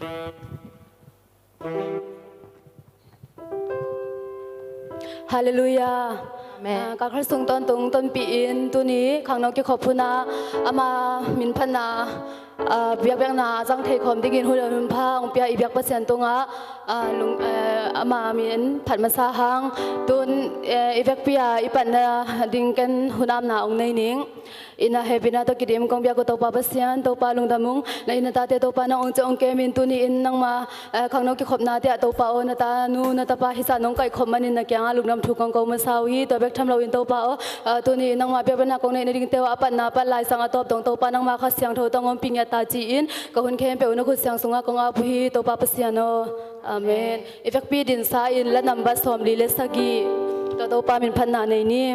ฮาเลลูยาการครั้งสูงต้นปีอินตัวนี้ขังน้องเกี่ยวกับพูนาอามามินพันนาเบียกนาจังเทคอมที่กินหุ่นหุ่นพังเปียอีเบียกเปอร์เซ็นต์ตรงลุงอามามินผัดมาซาหังตุนอีเบียกเปียอีปันนาดิ่งกันหุ่นน้ำนาองในนิ่งอินาเฮปินาตัวกิดิมกงเบียกตัวปาเปอร์เซ็นต์ตัวปาลุงดามุงในอินาตาเตตัวปาน้องจะองเกมินตัวนี้อินนังมาขังน้องเกี่ยวกับนาเตตัวปาโอนาตานูนาตาปาฮิสาน้องไก่ขมันินนักยังลุงน้ำถูกกงกงมาซาวีตัวเบียกทำเราอินตัวปาโอตัวนี้นังมาเบียกเป็นนักกงในดิ่งเตวปันนาปันลายสังอาตบตรงตัวปานังมาข้าเสียงโทตองอมปิงยาตาจีอินก็คนเข้มเปอุนคุเสียงสุงากงอาบุฮีตัวปาเปเซียโนอาเมนอีเฟกปีดินซาอินและนัมบัสสอมลีเลสกีตัวปามินพันนาในนี้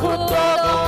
Kutro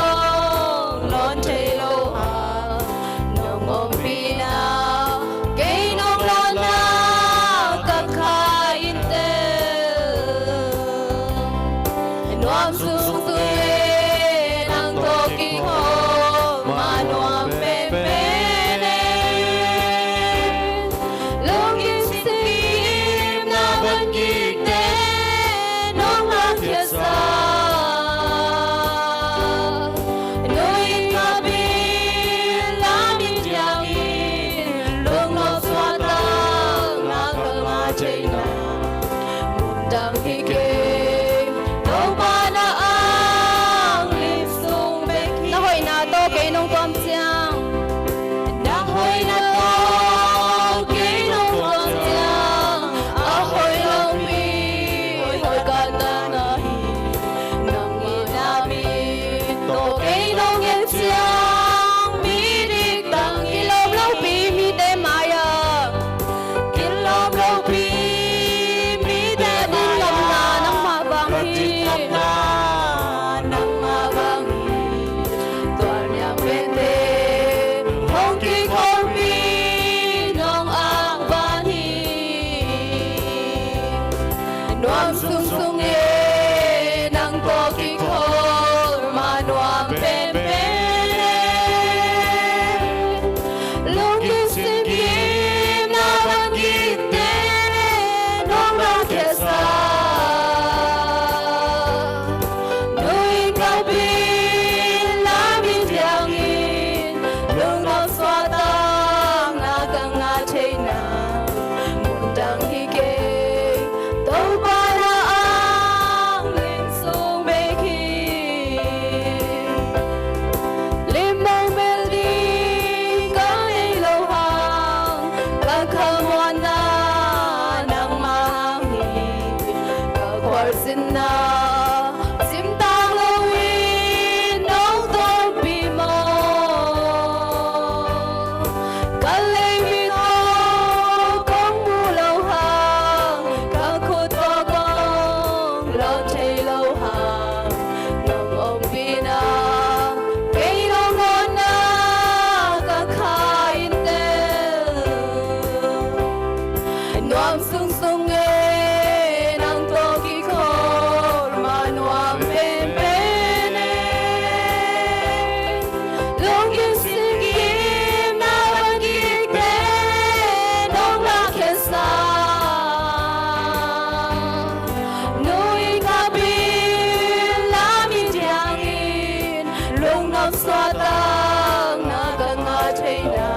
Nam xoa tang na ka nga chay na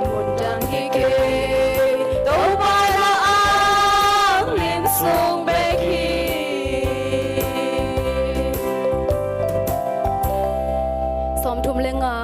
mundang higay to para ang linsong bekhi Som thum lenga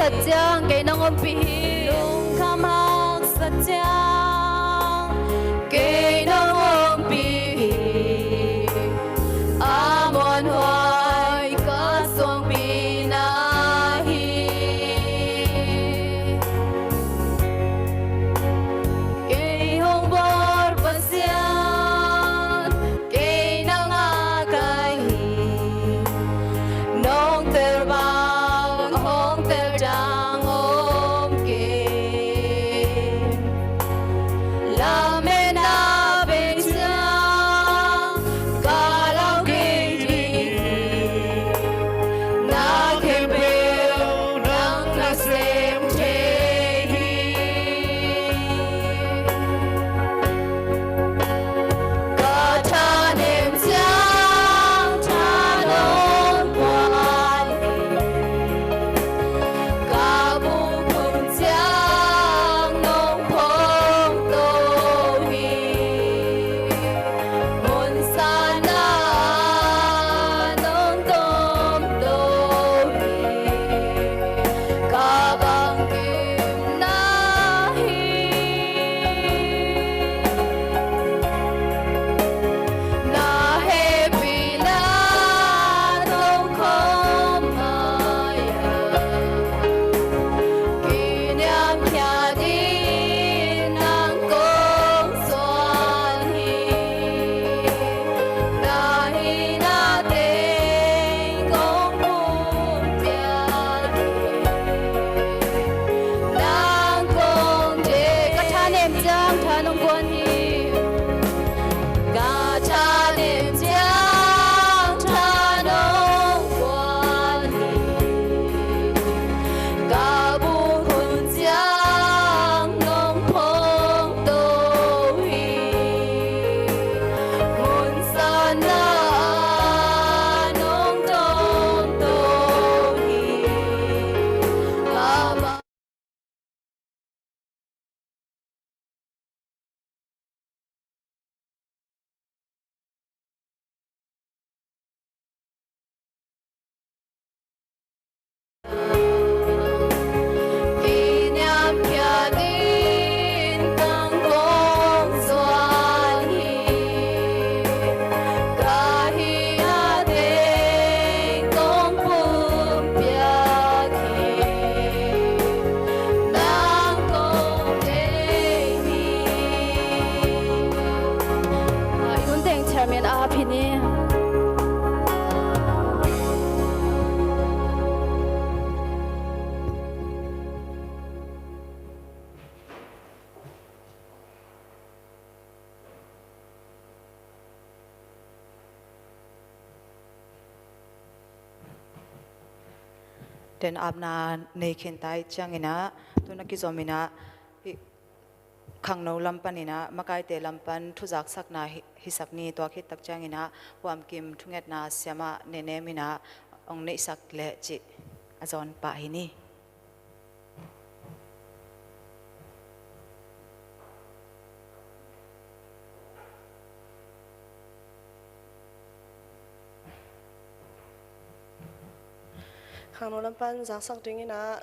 Sat jang kay nang ompi lung kamang sat jang kay nang ompi amon hoy kasong pinahi kay hong bor pasyan kay nang akahi nong terbang ten abna nei khen tai changina tuna ki zomina khang no lampanina makai te lampan thuzak sakna hisakni to khi tak changina wam kim thunget na syama nene mina ong nei sak le chi azon pa hini khang no lampan zak sak dingina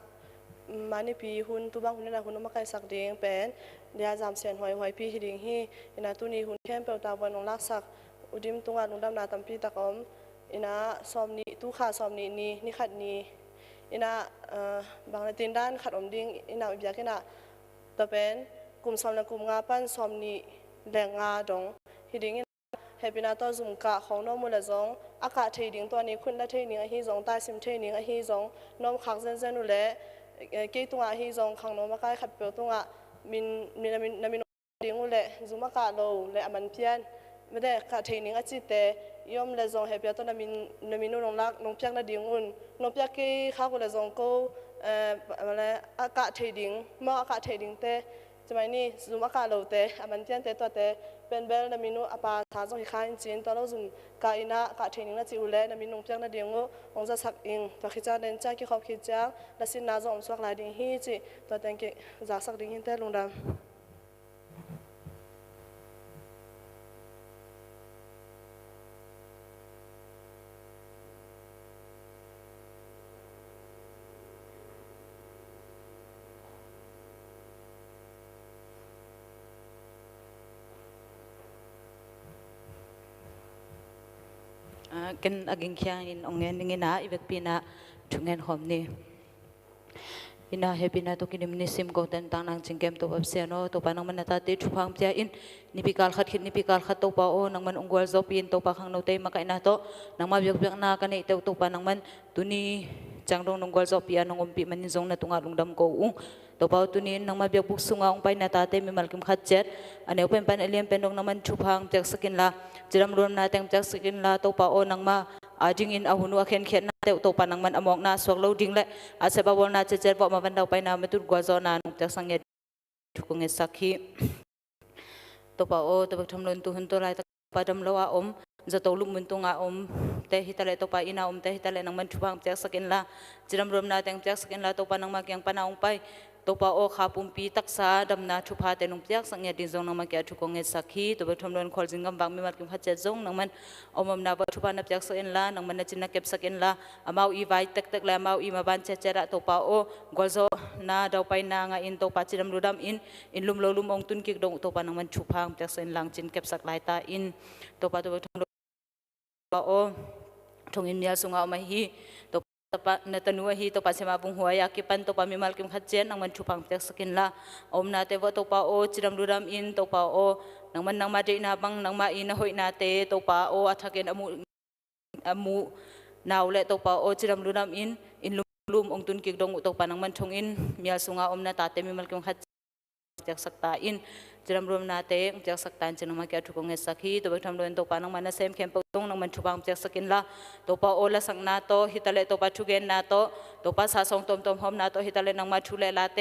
mani pi hun tu bang hun na hun ma kai sak ding pen dia jam sen hoi hoi pi hiding hi ina tu ni hun khem pe ta bon lak sak udim tunga nung dam na tampi takom ina somni tu kha somni ni khat ni ina bang na tin dan khat om ding ina bia kena ta pen kum som na kum nga pan somni le nga dong hiding Hebina to zum ka khong no mula zong aka thading to ni khun la thading a hi zong ta sim thading a hi zong nom khak zen zen ule ke tunga hi zong khang no ma kai khat pe tunga min ding ule zuma ka lo le aman pian mede ka thading a chi te yom le zong hebia to na min no lak nong piak na ding un no piak ke kha ko le zong ko le aka thading ma aka thading te chmai ni zuma ka lo te aman pian te to teเป็นเบลนามินุอาปาทาจงข้าอินจีนตอนเราจุ่มกาอินะกาเทนิงนาจิอุเล่นามินุงเพียงนาเดียงองจะสักอิงตัวขิจ้าเดินจ้ากี่ขอบขิจ้าและสินนาจงสวกลายดิ่งฮีจิตัวแต่งกิจากสักดิ่งหินแต่ลงดำกันอากิงเขียงอินองเงินงินะอีเวกปีนะทุงเงินหอมนี่อินะเฮปีนะตุกินิมนิสิมก็เต็นตังนังจิงเกมตัวแบบเสียโนตัวปานังมันนาติชุพังเปียอินนิพิการขัดขิดนิพิการขัดตัวปาโอนังมันองกวลจอปีนตัวปาขังโนเตมาไกนะโตนังมาเบียกเบียกนากันเอเตตัวปานังมันตุนีจังดงนงกวลจอปีนงอมปีมันนิจงนะตุงาลุงดำโกอุตัวปาตุนีนังมาเบียกบุกสุงาองไปนาตาเตมีมัลกิมขัดเจ็ดอันนี้เป็นปันเอเลียนเป็นดงนังมันชุพังเปียกสกินละจำรวมนาแต่งเปียกสกินละตัวปาโอนังมาจิงอินอาหุนัวเขียนเขียนนาเตวตัวปานังมันอมองนาสวกโลดิงเละอาเซบาวนาเจเจบอกมาวันเดาไปนาไม่ตุดกว่าจอนานุกจากสังเกตทุกเงสักขีตัวปาโอตัวทำลนตัวหุ่นตัวไรตัวปาดำละว่าอมจะตัวลุกมุนตัวงาอมแต่ฮิตาเลตัวปาอินาอมแต่ฮิตาเลนังมันชุบางจากสกินละจำรวมนาแต่งจากสกินละตัวปานังมาเกียงปานาองไปตัวปาโอขาปุ่มปีตักษาดำนาชุพาแต่นุ่มเปียกสังเกตดินจงนังมาเกียทุกเงสักขีตัวทำลนคอลจิงกำบังมีมัดกิมขัดเจจงนังมันอมนาบชุพานับจากสกินละนังมันจินนักเก็บสกินละอามาอีไว้ตักแล้วอามาอีมาบันเจเจระตัวปาโอกอลโซนาเดาไปนางอินตัวปาจิดำรูดำอินลุมโลลุมองตุนกิกดงตัวปานังมันชุพางจากสกินลังจินเก็บสักลายตาอินตัวปาตัวทำลนปาโอทงอินเนียสุงเอามาฮีตัวนตันัวฮีตัวปัจฉิมาบุงหัวยากิปันตัวปามิมัลกิมขัดเจนนังมันชุพังเปียกสกินละอมนาเตวตัวปาโอจิดำรูดำอินตัวปาโอนังมันนังมาเดนาบังนังมาอินหอยนาเตตัวปาโออัฐเกนอมูนาวและตัวปาโอจิดำรูดำอินลุมองตุนกิกดงตัวปานังมันทงอินมียสุงอาอมนาตาเตมิมัลกิมขัดจากสักตาอินจำรวมนาเตงจากสักตาจะนำมาแก่ทุกงเงสักฮีตัวทำโดยตัวปานังมันเซมเข้มปงตงนังมันชุบางจากสกินละตัวปาโอละสังนาโตฮิตาเลตัวปาชุเกนนาโตตัวปาสาสงตมหอมนาโตฮิตาเลนังมาชุเลลาเต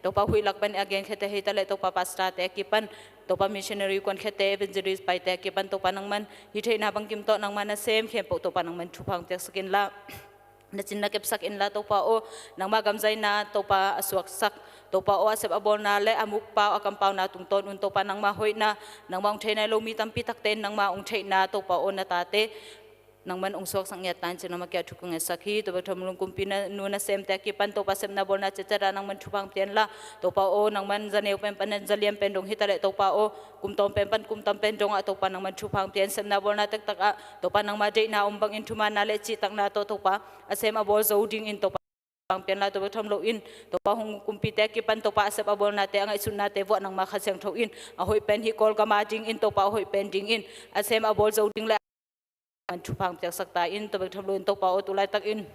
ตัวปาหุยลักเป็นอเกนเขตฮิตาเลตัวปาปัสตาเตกิปันตัวปามิชชันนารีควนเขตเวนเจริสไปเตกิปันตัวปานังมันฮิเทนาบังกิมโตนังมันเซมเข้มปงตัวปานังมันชุบางจากสกินละนัจินนักเก็บสักอินละตัวปาโอนังมากำใจนาตัวปาสวกสักตัวปาโอเสบอบอลนาและอามุกเปาอากำเปานาตุงต้นอุนตัวปานังมาหอยนานังมาองเทนายโลมีตัมปีตักเตนนังมาองเทนาตัวปาโอนาตาเตนังมันองสวกสังเกตตันจะนำมาแก่ทุกเงสักฮีตัวทำลงกุมปีนูนเซมแต่กิปันตัวปาเซมนาบอลนาเจจานังมันชุบังเปลี่ยนละตัวปาโอนังมันจะเนวเป็นปันจะเลียมเป็นดงฮิตาเลตัวปาโอกุมตอมเป็นปันกุมตอมเป็นดงอะตัวปานังมันชุบังเปลี่ยนเซมนาบอลนาตักตักอะตัวปานังมาเจนาอมบังอินทุมานาเลจิตักนาตัวปาเซมอบอลโซดิงอินตัวbang pian la to thom lo in to pa hung kumpi te ki pan to pa se pa bol na te angai sun na te vo nang ma kha chang tho in a hoi pen hi kol ka ma ding in to pa hoi pen ding in a sem a bol zo ding la an thu phang piak sak ta in to thom lo in to pa o tu lai tak in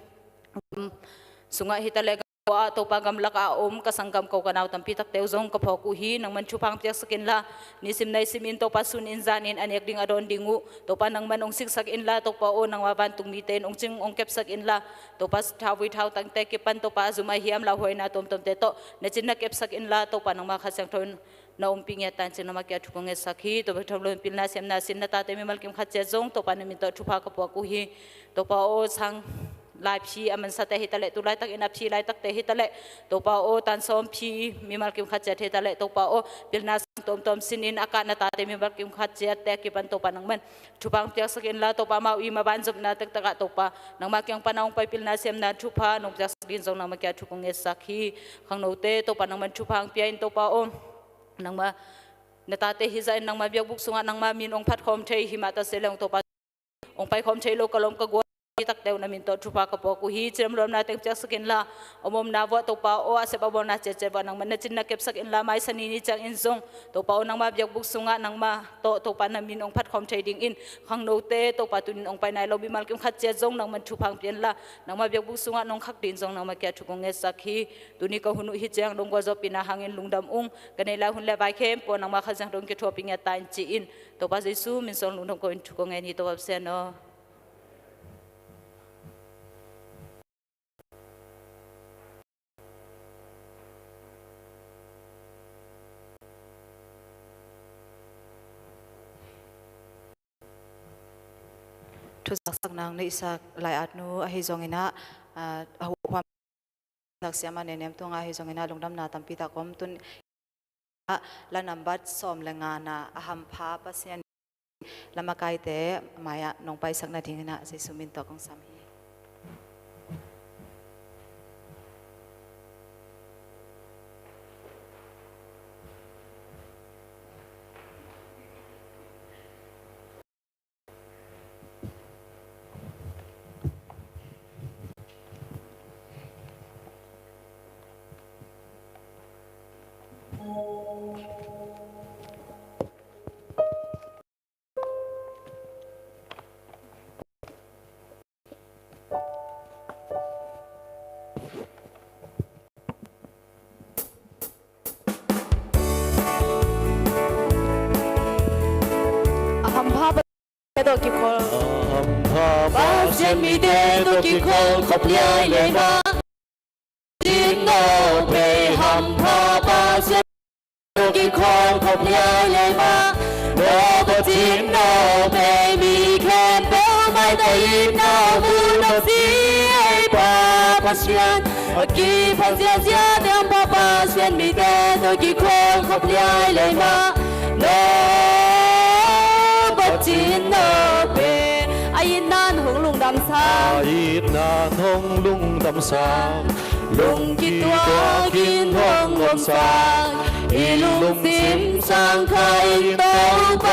sunga hi ta le ว่าตัวปางกำลักอาอมกสังกำเขากันเอาตั้มพิทักเตวจงกับพอกุฮีนังมันชุพังเปียกสกินละนิสิมในสิมินตัวปัสุนอินจานินอันเอกดิ่งอดอนดิ่งูตัวปานังมันองสิกสักอินละตัวปาโอนังว่าบันตุงมีเตนองจึงองเก็บสักอินละตัวปัสทาวิทาวตั้งแต่เก็บปันตัวปาจุมาเฮียมลาหวยนาตมเตโตเนจินนักเก็บสักอินละตัวปานังมาขัดสังทนนาอมปิงยาตันเจนมาเกียทุกงเอสักฮีตัวไปทำลมปิลนาเสียมนาสินนาตาเตมิมัลกิมขัดเจจงตัวปานิมิตตัวชุพักกับพอกุฮีตัวปาโอสังลายพีอามันสัตย์ฮิตาเลตุลายตักอินับพีลายตักเตฮิตาเลตัวป้าโอตันซอมพีมีมาร์กิมขัดเจตฮิตาเลตัวป้าโอปิลนาสตอมสินินอากาศนาตาเตมีมาร์กิมขัดเจตแต่กิปันตัวป้านังมันชุบังเปียกสกินลาตัวป้ามาอีมาบันจบนาตักตะกะตัวป้านังมาเกียงป้านังไปปิลนาเสียมนาชุพานงเปียกสกินจงนังมาเกียชุกงเอสักฮีขังโนเตตัวป้านังมันชุพังเปียอินตัวป้าโอนังมานาตาเตฮิซาอินนังมาเบียกบุกสุงนังมามีนองพัดคอมเทหิมาตาเสลงตัวป้าองไปคอมเทโลกลมกกัวตักเตวนามินโตชุปากระปอกุฮีจิรมรวมนาเต็มจักสกินลาอมนาวัตปาโออาเซบะบนาเจเจบานังมันจินนักเก็บสกินลาไม้สนีนิจังอินซงตัวปานังมาเบียกบุกสุงะนังมาตัวปานามินองพัดคอมเทดิงอินขังโนเตตัวปาตุนินองไปในเราบิมัลกิมขัดเจจงนังมันชุพังเปลี่ยนลานังมาเบียกบุกสุงะนองขักดินซงนังมาแก่ชุกงเงสักฮีตุนิก็หุนุฮิเจียงดงกวจปินาหังอินลุงดำอุงกันในลาหุนเลบายเข้มปนังมาขัดจังดงเกทัวปิงยาตายจีอินตัวปาเจซูมินซงลุงดำก็อินชุกงเงนีตัวเซนอทุกสักนางในสักหลายอันนู้อหิจงอินะความสักเสียมันเนี่ยตัวอหิจงอินะลงดำนาตัมพิตาคมตุนละนับบัดสอมละงานาอหัมพาปัสยันละมาไกเตมายะนองไปสักนาทีนะเสสุมินตอกงสามีตัวกี่คนบ้าเสียมีเดตัวกี่คนขบเลี้ยงเลยมาจินโนเปย์ฮัมพาบ้าเสียตัวกี่คนขบเลี้ยงเลยมาโนบจินโนเปย์มีแค่เบลไม่ได้ยินเอาบุญเอาสิป้าพัชยันกี่พันเสียเสียเดียมป้าบ้าเสียมีเดตัวกี่คนขบเลี้ยงเลยมาโนจินโนเปอายินนานหงลุงดำซาอายินนานหงลุงดำซาลุงกิตัวกินหงลมซาอีลุงซิมสังไข่โตไป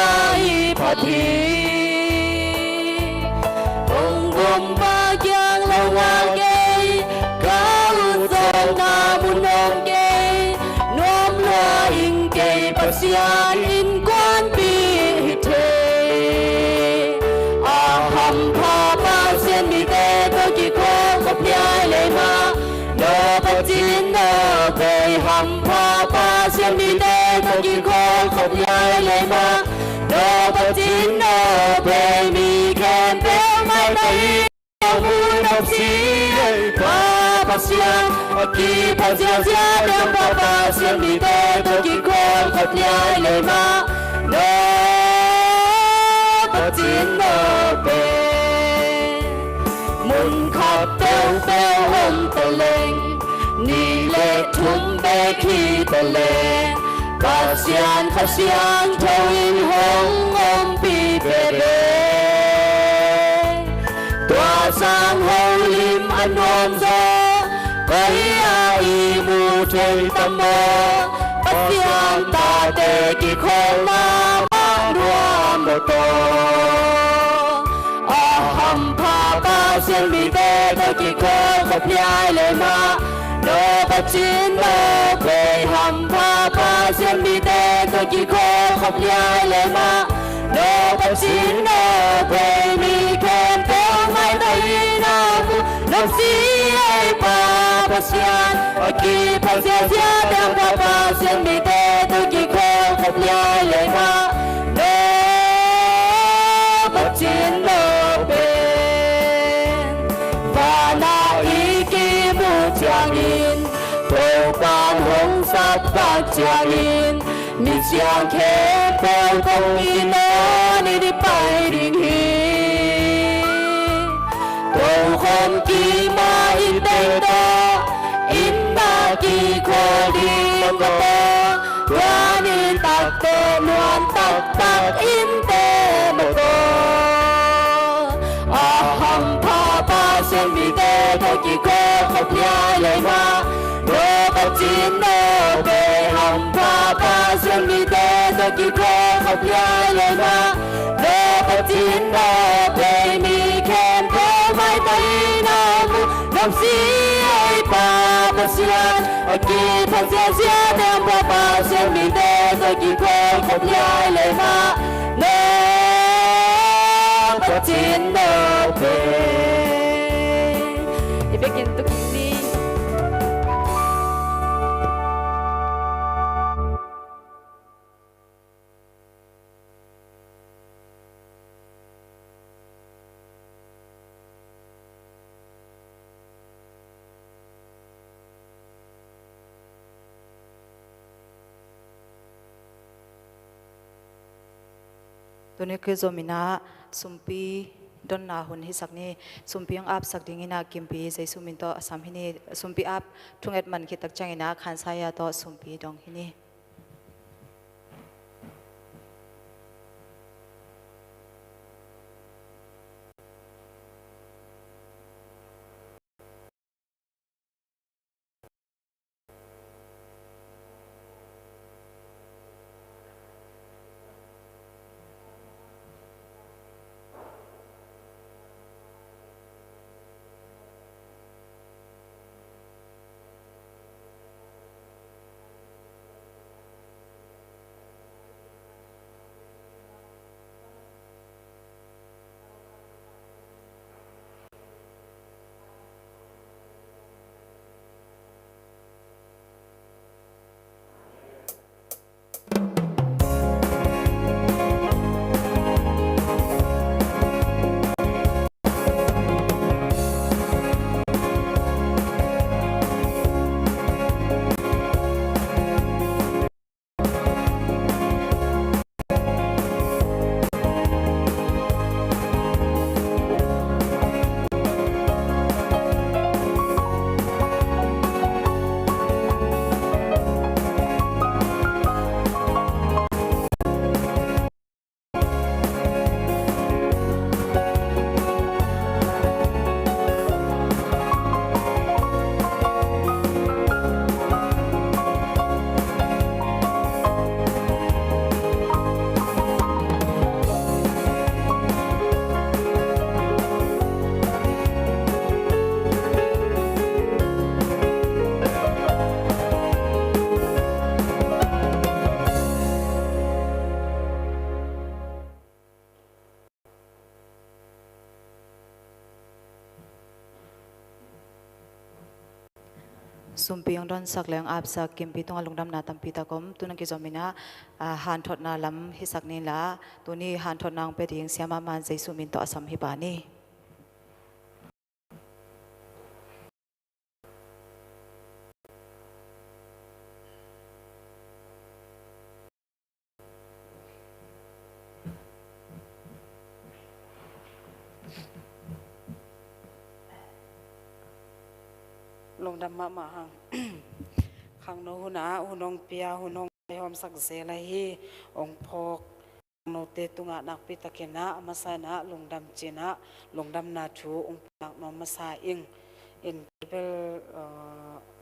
พัดทีองกมปากยังละวาเกยก้าวจงนาบุญองเกยน้อมลาอิงเกยปัสยานอินกวนปีเทฮัมพาบ้าเสียนมีเตตัวกี่คนขบเลี้ยงเลยมาโนบจินโนเปย์ฮัมพาบ้าเสียนมีเตตัวกี่คนขบเลี้ยงเลยมาโนบจินโนเปย์มีแค่เบลไม่ได้เอาบุญเอาสิป้าปัสยันกี่พันเสียเสียเรื่องป้าบ้าเสียนมีเตตัวกี่คนขบเลี้ยงเลยมาโนจินโนเปมุนขับเตวเตวหมตะเลงนี่เล็กทุ่มเบคีตะเลกาเสียนข้าเสียนทวินหงอมปีเบเบตัวสางหงลิมอันนอมโซไปอาอีมูเทยตะโมปัสยานตาเตกิโคมาบ้านรวมโมโตฮัมพาบ้าเสียงมีเตตัวกี่คนขบเลี้ยงเลยมาโนบจินโนเปย์ฮัมพาบ้าเสียงมีเตตัวกี่คนขบเลี้ยงเลยมาโนบจินโนเปย์มีแค่เพียงไม่ได้ยินเอาบุญ nấp xí ai pa pasian aki pasia sia đang pa pasian mi te tu ki khô khop lia le ma no bắt chiến no bên và na iki bu chiang in tô ban hong sat pa chiang in mi chiang khe po kong in no ni di pai ding hi tô khom ki ma in te to in ba ki kho di ko to wan in tak te nuan tak tak in te mo ko aham pa pa sen mi te to ki ko khop lia le ma no ba chin no be ham pa pa sen mi te to ki ko khop lia le ma no ba chin no be mi khem ko mai tai na mu nam si ai pa pa sian aki pa sia sia nam pa pa sen mi te to ki ko khop lia le ma no ba chin no be ibigin to kiniตัวนี้คือโจมินาสุมปีดอนนาหุนฮิสักนี่สุมปียังอับสักดิ่งอินากิมปีใจสุมินโตอสามฮินีสุมปีอับทุ่งเอ็ดมันคิดตักจังอินาขันสายาโตสุมปีดองฮินีสุมปียังดอนสักแรงอาบสักกิมปีต้องลงดำนาตัมปีตะกมตัวนักกิจมินาหันทอดนาลำฮิสักนี่ละตัวนี้หันทอดนางเป็ดยิงเสียมามันใจสุมินต่อสัมฮิบานีลงดำมาหัง ขังโนหุนาหุนองเปียหุนองไอหอมสักเสลาฮีองพกโนเตตุงะนักปิตะเกนะมาสานะลงดำจีนะลงดำนาชูองปักนอมาสาอิงอินเปล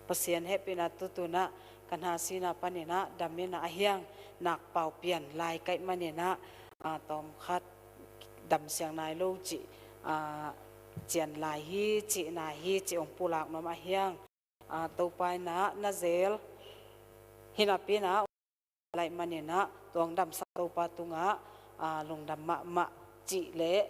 เปเซียนเฮปินาตุตุนะกันหาสีนาปานินะดำเมนะเฮียงนักเป่าเปลี่ยนลายไก่มานินะตอมคัดดำเสียงนายโลจิเจียนลายฮีจีนาฮีจีองปูหลากนอมาเฮียงตัวไปนะนาเซลหินาปีนะลายมันเนี่ยนะตัวดำสักตัวปาตุงะลงดำมะจีเละ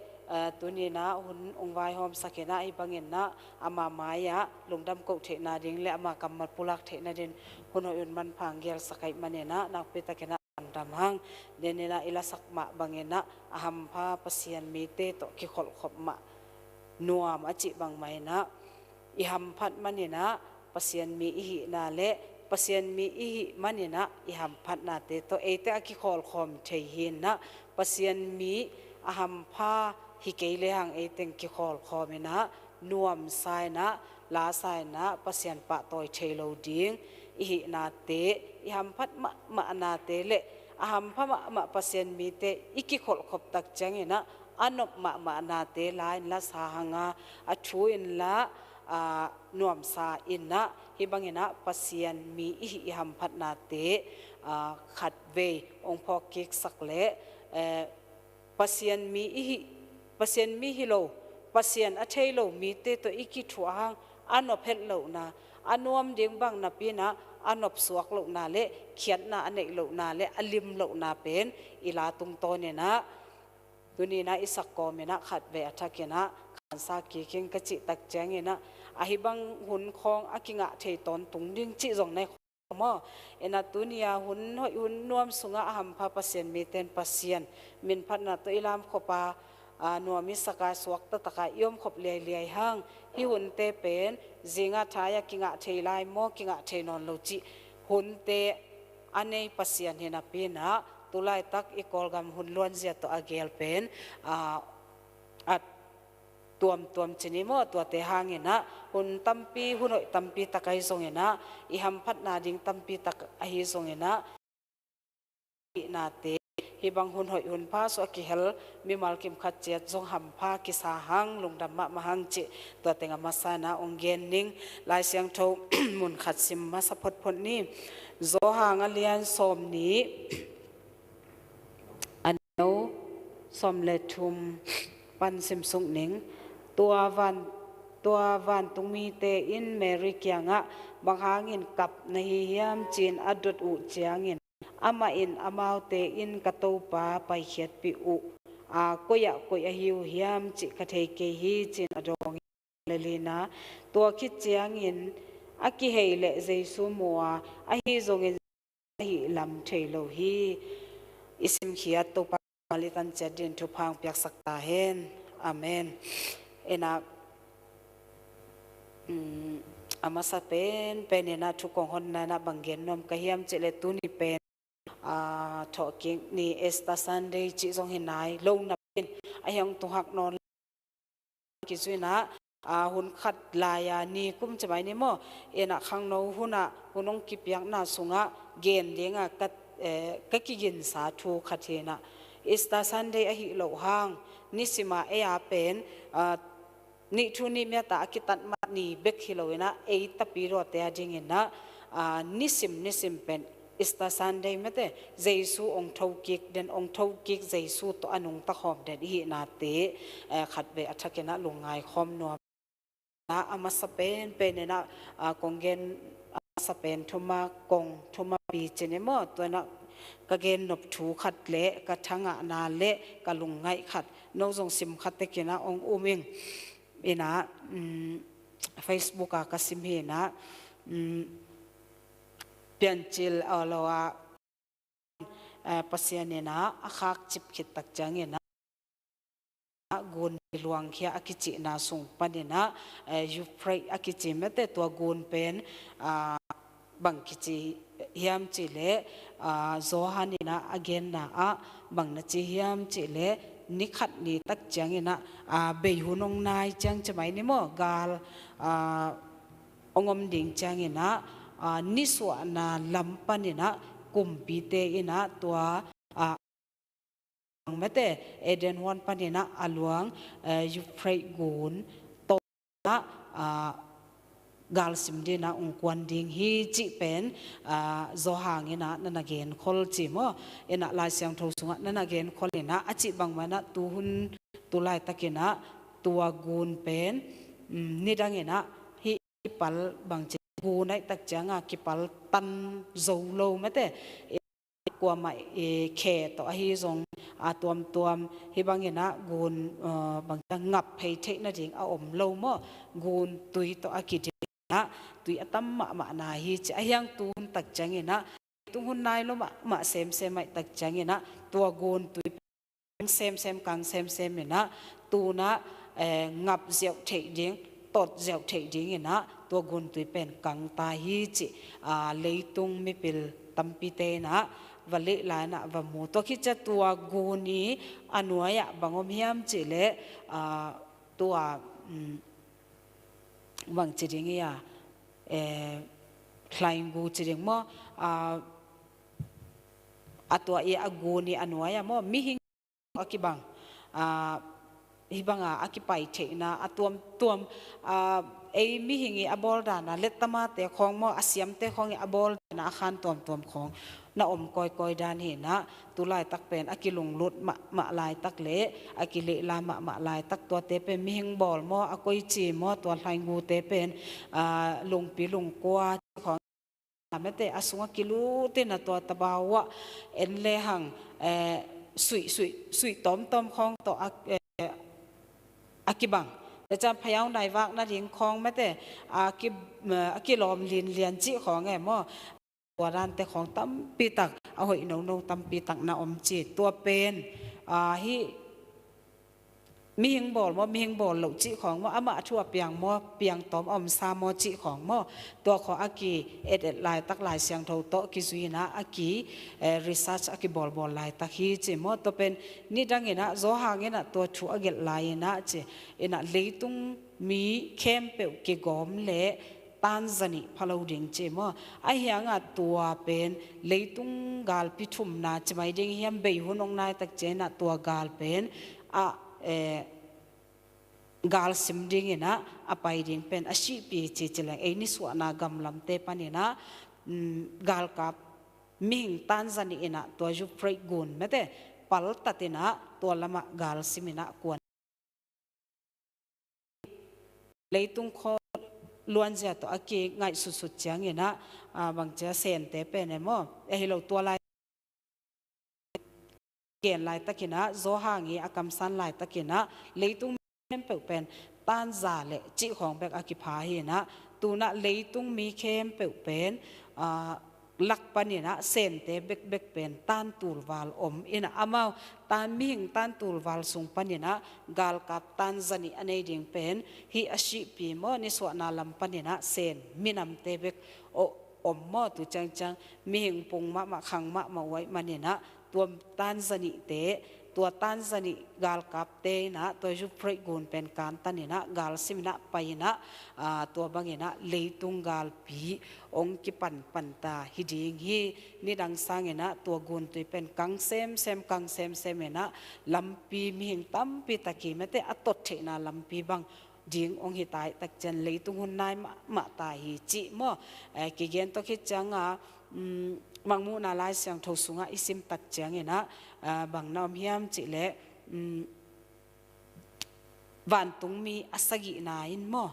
ตัวนี้นะหุ่นองค์วายหอมสักนะไอ้บางเงินนะอามาไม้ยะลงดำกเทนาดิ่งและอามากำมัดปุลักเทนาดินหุ่นหุ่นมันพังเกลสักไอ้มันเนี่ยนะนักปิตะเกนะดำหังเดนเนี่ยนะอิลาสักมาบางเงินนะอาหำพาปัสยันมีเตโตกิขลขบมานัวมาจิบางไม้นะอิหำพัดมันเนี่ยนะปัสยันมีอิหินาเละปัสยันมีอิหิมันเนี่ยนะอิหำพัดนาเตโตเอเตอกิขลขมเทหินนะปัสยันมีอาหำพาฮิเกเลหังเอเต็งกิขอลคอมินะนวมไซนะลาไซนะปัสยันปะตอยเชโลดิงอิหินาเตอิหัมพัดมะนาเตเลอหัมพะมะปัสยันมีเตอิกิขอลขบตักจังนะอันบมะนาเตลายละสาหังอาชูอินละนวมซาอินนะฮิบังเนะปัสยันมีอิหัมพัดนาเตขัดเวองพอกิกสักเลปัสยันมีอิปัสยันมีฮิโลปัสยันอัเทโลมีเตตัวอิกิทัวหังอันนบเฮลโลนาอันนวมเดียงบังนับปีนะอันนบสวกโลนาเลเขียนนาอันเนกโลนาเลอลิมโลนาเป็นอิลาตุงโตเนี่ยนะตัวนี้นะอิสักกอมนะขัดเวอทักเนะขันซากีเก่งกจิตักแจงเนี่ยนะอาฮิบังหุนคองอากิงะเทตอนตุงดึงจิจงในมอเอ็นตุนียหุนนวมสุงะอัมพาปัสยันมีเตนปัสยันมินพัฒนาตัวอิลามขปานัวมิสกายสวกตะตะกายยมขบเลียหังฮิหุนเตเป็นจิงะทายกิงะเทลายโมกิงะเทนอนโลจิหุนเตอันในปัสยันเฮนับปีนะตุลายตักอีกอลกำหุนล้วนเสียตัวอเกลเป็นอัดตัวชนิโมตัวเตหางเงนะหุนตัมปีหุนอยตัมปีตะไคร้ทรงเงนะอิหัมพัดนาดิงตัมปีตะไคร้ทรงเงนะนาเตฮิบังหุนหอยหุนผ้าสวกิเฮลมีมัลกิมขัดเจ็ดทรงหำผ้ากิสาหังลงดำมะหังจิตัวเต็งมาสานาองเกนนิงลายเสียงโทมุนขัดซิมมาสะพดพนนี้โซหางอเลียนสมนี้อันโนสมเลทุมปันซิมสุงนิงตัววันตุงมีเตอินเมริกยังะบางหางินกับในฮิยามจีนอดุดอุเจียงินอามาอินอามาวเตอินกะตูปาไปเขียดปิอุก็อยากหิวฮิยามจิกะเทเกฮีจีนอดองเลลีนะตัวคิดเจียงินอากิเฮเลเจซูมัวอาฮิจงเอฮิลำเทโลฮีอิสิมขียตุปาลิตันเจดินทุพังเปียกสักตาเฮนอาเมนเอ็นะอามาสะเป็นนะทุกคนคนนั้นบางเกนนมกะเฮียมเจเลตุนิเป็นทอกิงนี่เอสตาซันเดย์จิจงเห็นไหนลงนับเป็นไอยังตุหักนอนกิจวินะหุ่นขัดลายานี่กุ้มจะไปนี่มั้งเอ็นะข้างโน้หุ่นองกิบยังน่าสุงะเกณฑ์เลี้ยงก็กินสาธุขัดเทนะเอสตาซันเดย์อหิโลหังนิสิมาเออาเป็นนี่ทุนี่เมียตากิตัดมานี่เบกฮิโลนะเอตปีโรเตียจิงนะนิสิมเป็นอิสตาซันเดย์เมตเจซูองทาวกิกเดนองทาวกิกเจซูตัวอนุงตะขอบเดนฮีนาเตขัดเบอัชเกนะลงไงคอมนัวนะอามาสเปนเป็นนะกงเกนสเปนทุมากงทุมาปีเจเนมอตัวนะกะเกนนบถูขัดเละกะทังะนาเละกะลงไงขัดนกทรงซิมขัดเตกินะองอุมิงเอนะFacebook ก็สิมเฮนะเปลี่ยนจิลเอาละว่าปัสยานีนะอาคักจิบขิดตักจังเงนะกุนหลวงเขียอากิจินาส่งปันเนนะยูเฟรอากิจิเมื่อแต่ตัวกุนเป็นบังกิจิเฮียมจิเลโซฮานีนะอเกนนะบังนัจิเฮียมจิเลนิขัดนี่ตักจังเงนะเบยหุนงนายจังจะไหมนี่มั้งกาลองอมดิ่งจังเงนะนิสวานาลำปันนะกุมปีเตอินะตัวเมื่อแต่เอเดนวันปันนะอลวงยูเฟรกูนโตนะกาลสิมดีนะองควันดิ่งฮีจิเป็นโซหางนะนั่นเกนคอลจิมเอ็นะลายเสียงทศนั่นเกนคอลนะอจิบังมันนะตูหุนตุลายตะกินะตัวกูนเป็นนี่ดังนะฮิปัลบังจิกูในตักจังกิปัลตันโซโลเมื่อแต่ก กัวไม่แค่ต่อให้ทรงตัวฮิบังเงินะกูนบางจังงับให้เทนะจริงเอาอมโลมกูนตุยต่ออากิจนะตุยตั้มมานาฮีจะยังตุนตักจังเงินะตุหุ่นนายลมาเซมไม่ตักจังเงินะตัวกูนตุยเซมกังเซมเนี่ยนะตูนะงับเจียวเทดิงตดเจียวเทดิงเนี่ยนะตัวกุนตุยเป็นกังตาฮีจิเลยตุงไม่เป็นตัมปีเตนะวันเละลายนะวันมูตัวคิดจะตัวกูนี้อนุญาบางอมยามจิเลตัวบางจิริงยาคลายกูจิริงมั้งตัวกูนี้อนุญามั้งมิหิงอากิบังฮิบังอากิไปเทนะตัวมิหิงอบอลดานะเล็ตมาเตะของมออาเซียมเตะของอบอลนะขันตัวของน่าอมกอยดานเห็นนะตุลายตักเป็นอากิลงลุดมาลายตักเละอากิเละลามาลายตักตัวเตะเป็นมิหิงบอลมออากอยจีมอตัวไทยงูเตะเป็นลงปีลงกัวของไม่เตะอาสุงกิลูเตนะตัวตะบาวะเอ็นเลหังสุยต้มของตัวอากิบังแต่จะพยายามในวักนั่นเองของไม่แต่อากิลอมเรียนจีของไงมั่วตัวด้านแต่ของตั้มปีตักเอาหอยนงตั้มปีตักนาอมจีตัวเป็นฮิมีหิงบอลว่ามีหิงบอลหลุจีของว่าอามาชั่วเปียงมั่วเปียงต้มอมซามอจีของมั่วตัวของอากิเอ็ดลายตักลายเสียงโทโตกิซุยนะอากิรีเสิร์ชอากิบอลลายตักฮีจีมั่วตัวเป็นนี่ดังเงินะโซหางเงินะตัวชัวเกลลายนะจีเอ็นะเลยตุงมีเข้มเปิวกิกอมเละตันซานีพะโลดิงเจมั่วไอเฮียงตัวเป็นเลยตุงกาลพิทุมนะจะไม่ดิงเฮียมเบยหุนองนายตักเจนะตัวกาลเป็นกาลซิมดิ้งนะอภัยดิ้งเป็นอาชีพเจเจลังเอนิสวานากำลำเตปันนะกาลกับมิงตันซานีนะตัวจุฟรายกุนไม่แต่ปัลตัตินะตัวละมะกาลซิมนะกวนเลยตุงคอล้วนจะตัวอากีง่ายสุดๆจังนะบางจะเซนเตเป็นเนี่ยมั้งให้เราตัวลายเกณฑ์ลายตะกินะโซหางีอากำสันลายตะกินะเลยตุงเข้มเปิลเป็นต้านจ่าเละจิของแบกอากิพาเฮนะตูนะเลยตุงมีเข้มเปิลเป็นลักปนินะเซนเตเบกเป็นต้านตูลวาลอมอินะอามาต้านมิงต้านตูลวาลสุงปนินะกาลกับต้านจันีอันนี้ดิ่งเป็นฮีอาชีพีมอนิสวนาลัมปนินะเซนมินำเตเบกอมมอตุจังมิงปุงมาขังมาไว้มันเนี่ยนะตัวตันซานิเตตัวตันซานิกาลกับเตนะตัวจุฟรายกุนเป็นการตันนะกาลซิมนะไปนะตัวบางนะเลยตุงกาลปีองค์กิปันตาฮิดิงฮีนี่ดังสังนะตัวกุนตัวเป็นกังเซมกังเซมนะลำปีมีหิงตั้มปีตะกี้ไม่แต่อัตเทนะลำปีบางดิงองค์หิตายตักจันเลยตุงหุ่นนายมาตายฮิจิมอกิเกนตัวคิดจังบางมูนาลายเสียงทสุงอิสิมตักเจียงนะบางน้อมเฮียมจิเละวันตุงมีอัสกินาอินมอ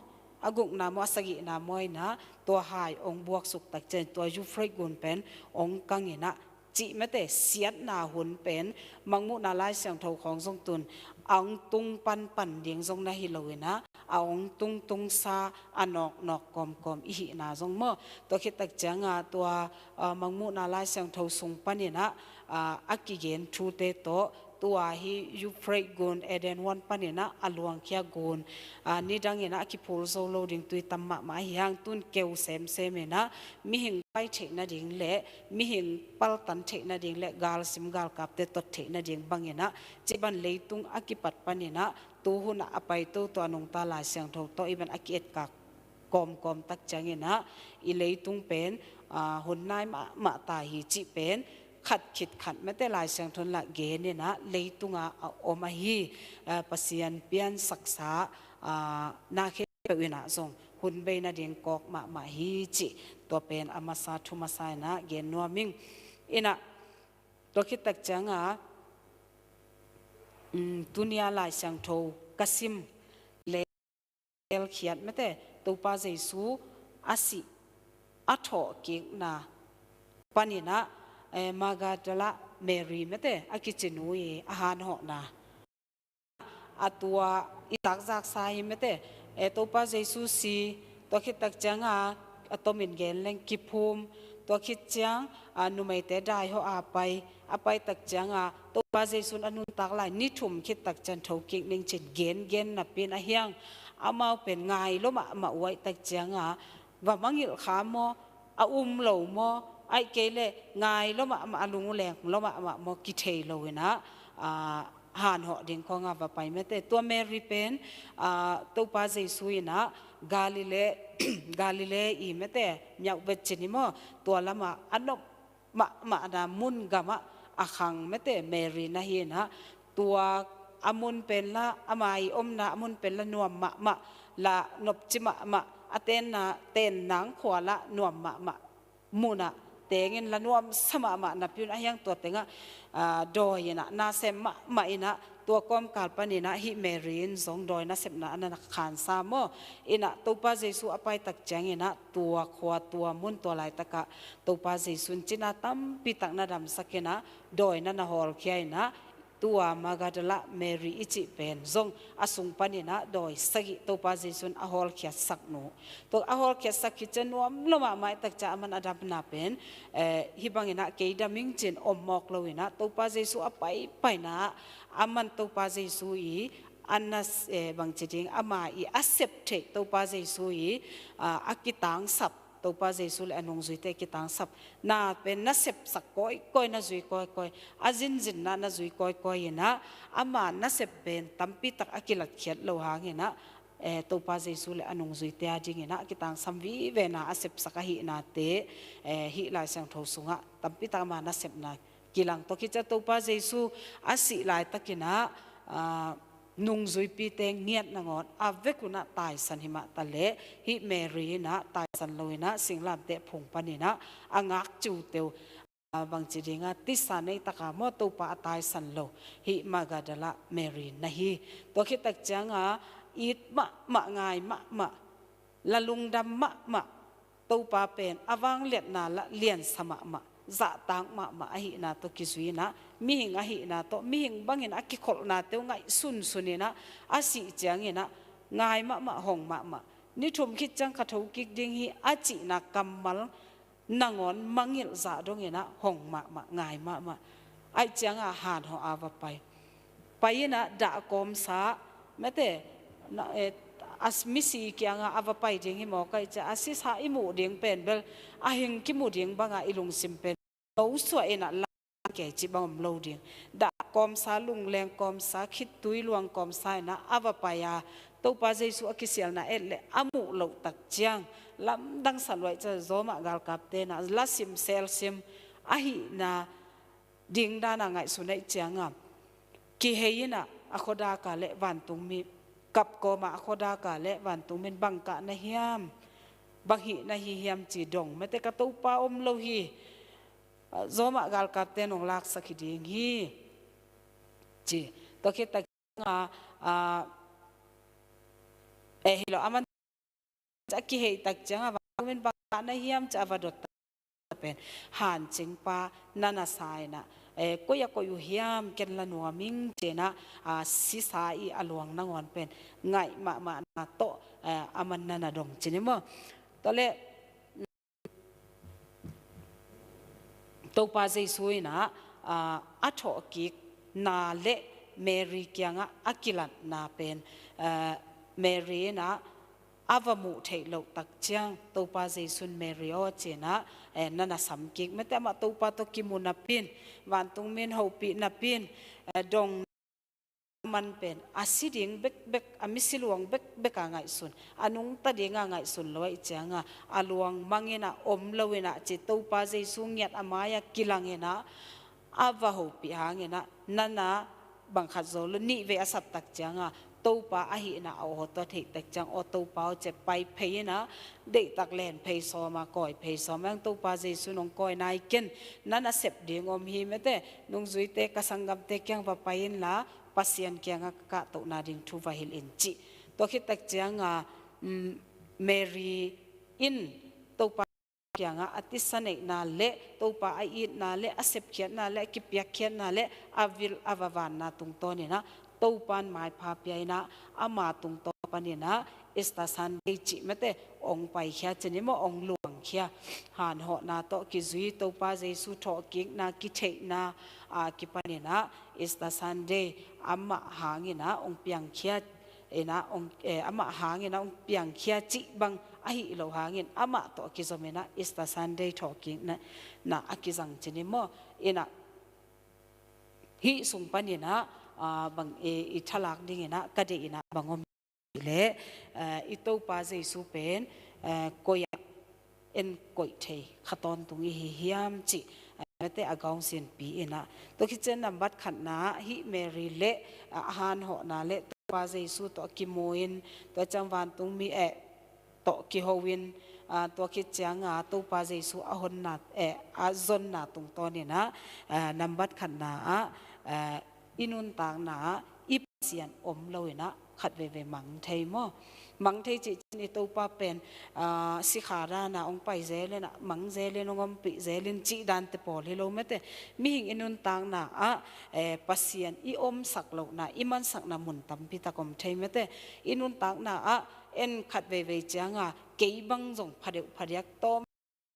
อากุกนามอัสกินามอยนะตัวหายองบวกสุกตักเจนตัวยูฟรายกุนเป็นองกังนะจิไม่แต่เสียดนาหุนเป็นบางมูนาลายเสียงทของทรงตุนอังตุงปันเดียงทรงนาฮิโลยนะเอาตุงซาอนอกกอมอีหินาทรงมอตัวคิดตักเจียงตัวมังมุนาลายเสียงทสุงปันเนี่ยนะอากิเกนทูเตโตตัวฮียูฟรายกุนเอเดนวันปันเนี่ยนะอลวงเคียกุนนี่ดังเนี่ยนะอากิพูลโซโลดิงตุยตัมมาฮิฮังตุนเกวเซมเนี่ยนะมิหิงไปเทนะดิงเละมิหิงปัลตันเทนะดิงเละกาลซิมกาลกับเตตเทนะดิงบางเนี่ยนะจีบันเลยตุงอากิปัดปันเนี่ยนะตัวหุ่นอภัยตัวนงตาลายเสียงทตัวอีบันอากิเอ็ดกักกอมตักจังเงินะอีเลยตุงเป็นหุ่นนายมาตาหิจิเป็นขัดไม่แต่ลายเสียงทนละเกเนี่ยนะเลยตุงอมาฮีปัสยันเปียนศักษานาเคเปวินาทรงหุ่นเบนาเดียงกอกมาฮีจิตัวเป็นอามาซาทุมาไซนะเกนนัวมิงอินะตัวคิดตักจังตุนียลายเสียงโทกสิมเลลเขียดไม่แต่ตัวป้าเจสูอาศิอัทโอกิกนาปานินะ มาร์กาเดละเมรีไม่แต่อากิจินุยอาหารหอนาตัวอิตักจากสายไม่แต่ตัวป้าเจสุสีตัวคิดตักจังตัวมินเกนเล่งกิพุมตัวคิดจังนุไม่แต่ได้เขาอาไปตักจังตัวป้าเจสุนอนุตักหลายนิทุ่มคิดตักจันทวกิกนิ่งจิตเกนนับเป็นอาเฮียงเอามาเป็นไงล้มมาไว้ตักจังว่ามังยิลขามอเหล่ามอไอเกลไงล้มมาลุงแรงล้มมอกิเทโลนะหานเหาะดิ่งของว่าไปไม่แต่ตัวเมรีเป็นตัวป้าเจสุยนะกาลิเลอีไม่แต่ยาวเวจินิมอตัวละมาอันนมานามุนกามะอาคังไม่แต่เมรีนะเฮีนะตัวอามุนเป็นละอามายอมนะอามุนเป็นละนวมมะละนบจิมะอเตนนะเตนหนังขวาละนวมมะมุนะเตงินละนวมสมะนับยุนอายังตัวเตงดอยนะนาเซมะอินะตัวก้อมกาลปนินะฮิเมรินสองดอยนะเซมนะอันนั้นขานซามออินะตัวป้าเจสุอไปตักแจงอินะตัวขวาตัวมุนตัวลายตะกะตัวป้าเจสุนจินาตัมปิตักนาดำสักนะดอยนะฮอลเคียนะตัวมากัดละเมรีอิจิเป็นซงอาสุงปนินะโดยสกิตัวป้าเจสุนอฮอลเคียสักโนตัวอฮอลเคียสักกิจนวมลมาไม่ตักจะมันอดับนาเป็นฮิบังอินะเกยดามิงจินอมมอกลวินะตัวป้าเจสุอไปนะอามันตัวป้าเจสุอีอันนั้นบางจริงอามาอีอาเซปเทตัวป้าเจสุอีอากิตังสับตัวป้าเจสุเลอนงจุยเตกิตังสับน่าเป็นนัเซปสักก้อยน่าจุยก้อยอาจินน่าจุยก้อยนะอามานัเซปเป็นตั้มปีตักอากิลัดเขียดโลหะเงี้ยนะตัวป้าเจสุเลอนงจุยเตอาจิงเงี้ยนะกิตังสัมวีเวนะอาเซปสักหินาเตหิลายเสียงทสุงะตั้มปีตักมานัเซปนะกิลังตัวคิดจะตัวป้าเจสุอาศิลายตะกินะนุงจุยปีเตงเงียดนงอดอาเวกุนะตายสันหิมะตะเลฮิเมรีนะตายสันลอยนะสิงลามเตะพงปนินะอ่างอักจูเตวบางจีดิงาติสานในตะกามอตัวป้าตายสันโลฮิมากาดละเมรีนะฮิตัวคิดตักจังอีดมะไงมะละลุงดำมะตัวป้าเป็นอวังเลียดนาละเลียนสมะจะต่างมาอหินาตัวกิสุยนะมีหิงอหินาตัวมีหิงบางเงินอกิขลนาเตวไงสุนนะอาศิจังเงินะง่ายมะหงมะนี่ชมคิดจังขัดหูกิกดิงฮีอาจินักกำมัลนางอนมังเงินจะดงเงินะหงมะง่ายมะไอจังอาหารของอาวไปนะด่ากอมสาแม้แต่อาสมิสีเกียงอาวไปดิงฮีหมอกไอจะอาศิสาอิมูดิงเป็นเบลอาหิงกิมูดิงบางอิลุงซิมเป็นเราสวยนะลาแก่จีบังโลดิงด่ากอมสาลุงแรงกอมสาคิดตุยลวงกอมสานะอาวไปตัวป้าเจสุอกิเซียลนะเลอามุโลตักเจียงลำดังสันไว้จะโซมากาลกับเตนะลาซิมเซลซิมอาหินะดิงดานังไงสุนัยเจียงกิเฮยนะอโคดากาเลวันตุงมีกับโกมาอโคดากาเลวันตุงเป็นบังกะนะเฮียมบังหินะเฮียมจีดงไม่แต่กระตุป้าอมโลฮีโซมากาลกับเตนองลักสักดิงฮีจีตัวคิดตะฮิโลอามันจะกิเหตักจังว่าเป็นบางนะเฮียมจะว่าดดเป็นหันจิงปานานาสายนะก็อยากอยู่เฮียมเกินละนัวมิงเจนะสิสายอลวงนางอนเป็นไงมานาโตอามันนานาดงจินิมตอนเล่ตัวป้าเจสุยนะอัฐกิกนาเละเมริกยังอากิลันนาเป็นเมรีนะอาวมุเทโลตักเจียงตัวป้าเจสุนเมริโอเจนะนั่นน่ะสัมกิกไม่แต่มาตัวป้าตัวกิมุนับปินวันตรงเมนหูปีนับปินดงมันเป็นอาศิดิงเบกอามิสิลวงเบกง่ายสุนอนุงตัดยังง่ายสุนลอยเจียงอาลวงมังเงนะอมลวินะจิตตัวป้าเจสุงยัดอามายกิลังเงนะอาวหูปีหางเงนะนั่นน่ะบังคับโซลนี่เวอสับตักเจียงตัวป้าอหินะเอาหัวตัวเทกตักจังเอาตัวป้าจะไปเพยนะเด็กตักแลนเพยซอมาก่อยเพยซอแมงตัวป้าเจสุนองก่อยนายเกินนั่นน่ะเสพเดียงอมฮีไม่แต่นงจุยเตกสังกัมเตกยังว่าไปยินละปัสยันเกียงกะตัวนาดิงทูวาฮิลอินจิตัวคิดตักจังเมรีอินตัว kia nga atisane na le topa ai na le asep khian na le kipyak khian na le avil avavan na tung to ni na topan mai pha pai na ama tung to pani na esta san dei chi mate ong pai khia cheni mo ong luang khia han ho na to ki zui topa jesu tho ki na ki thei na ki pani na esta san dei amma hangina ong piang khia ena ong ama hangina ong piang khia chi bang ahi lo hangin ama to ki zomena esta sunday talking na akizang chini mo ina hi sung panina bang e thalak ding ina kade ina bangom le ito pa jesu pen koya en koi thei khaton tungi hi hiam chi te agaung sin pi ina to kitchen nambat khat na hi mary le han ho na le pa jesu to kimoin to changwan tung mi to ki howin to ki changa to pa jesu a hon na a zon na tung to ni na nambat khat na inun tang na ipsian om loina khat ve mang thei mo mang thei chi ni to pa pen sikhara na ong pai je le na mang je le nongom pi je lin chi dan te pol hi lo mete mi hing inun tang na pasian i om sak lo na iman sak na mun tam pi ta kom thei mete inun tang na en khat ve changa kei bang jong phadek tom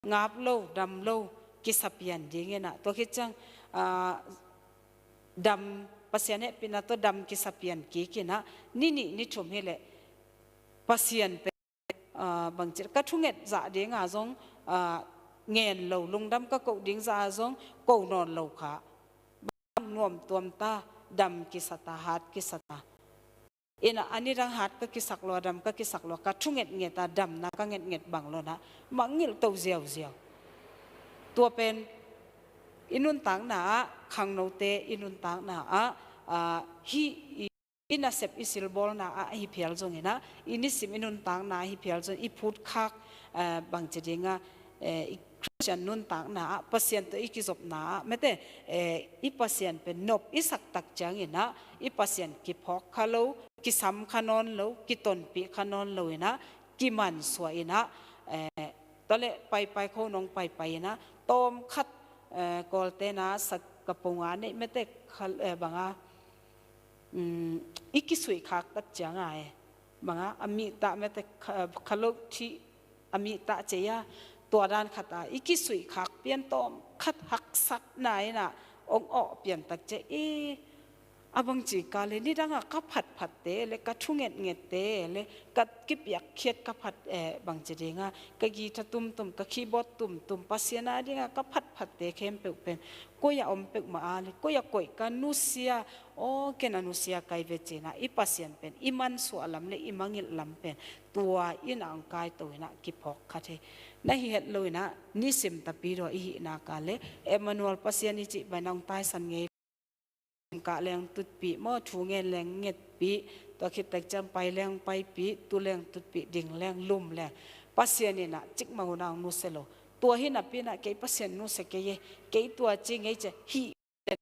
ngap lo dam lo ki sapian ding na to ki chang dam pasian he pina to dam ki sapian ki na ni thum hele pasian pe bang chir ka thunget za de nga jong ngen lo lungdam ka ko ding za jong ko non lo kha nuam tuam ta dam ki sata hat ki sata ina ani rang hat ka ki saklo dam ka ki saklo ka thunget nge ta dam na ka nget bang lo na mangil to ziaw tua pen inun tang na khang no te inun tang na hi ina sep isil bol na hi phial jong ina inisim inun tang na hi phial jong i phut khak bang chedinga Christian nun tang na pasien to ikizop na mete i pasien pe nop isak tak chang ina i pasien ki phok khalo ki sam khanon lo ki ton pi khanon lo ina ki man swa ina tole pai kho nong pai ina tom khat kolte na sak kapunga ne mete khal banga ikisui khak tak chang ai banga ami ta mete khalo thi ami ta cheyaตัวด้านขัดอีกิสุยขักเปลี่ยนตอมขัดหักสักนายน่ะองอ้อเปลี่ยนตักเจอบางจีกาเลยนี่ดังอ่ะก็ผัดเตะเลยก็ทุ่งเงเตะเลยก็กิบอยากเคียดก็ผัดบางจีเด้งอ่ะก็กีตาตุ่มก็คีย์บอร์ดตุ่มปัสยานาเด้งอ่ะก็ผัดเตะเข้มเปกเป็นก็อย่าอมเปกมาเลยก็อย่าก่อยกันนุเซียโอ้แกนันุเซียไกเวจีน่ะอีปัสยานเป็นอีมันสวลำเลยอีมังงิลลำเป็นตัวอีนางกายตัวน่ะกิพอกคัดให้ในเหตุเลยนะนิสิมตะปีรออีนากาเลเอมานูเอลปัสยานิจิไปนองใต้สันเงกะแรงตุดปีมอถูเงแรงเงปีตัวคิดแต่จำไปแรงไปปีตัวแรงตุดปีดิ่งแรงลุ่มแรงปัสยานินะจิกมาหัวนางนุเซโลตัวหินับปีนะเกยปัสยานุเสกเยเกยตัวจริงไงจะฮี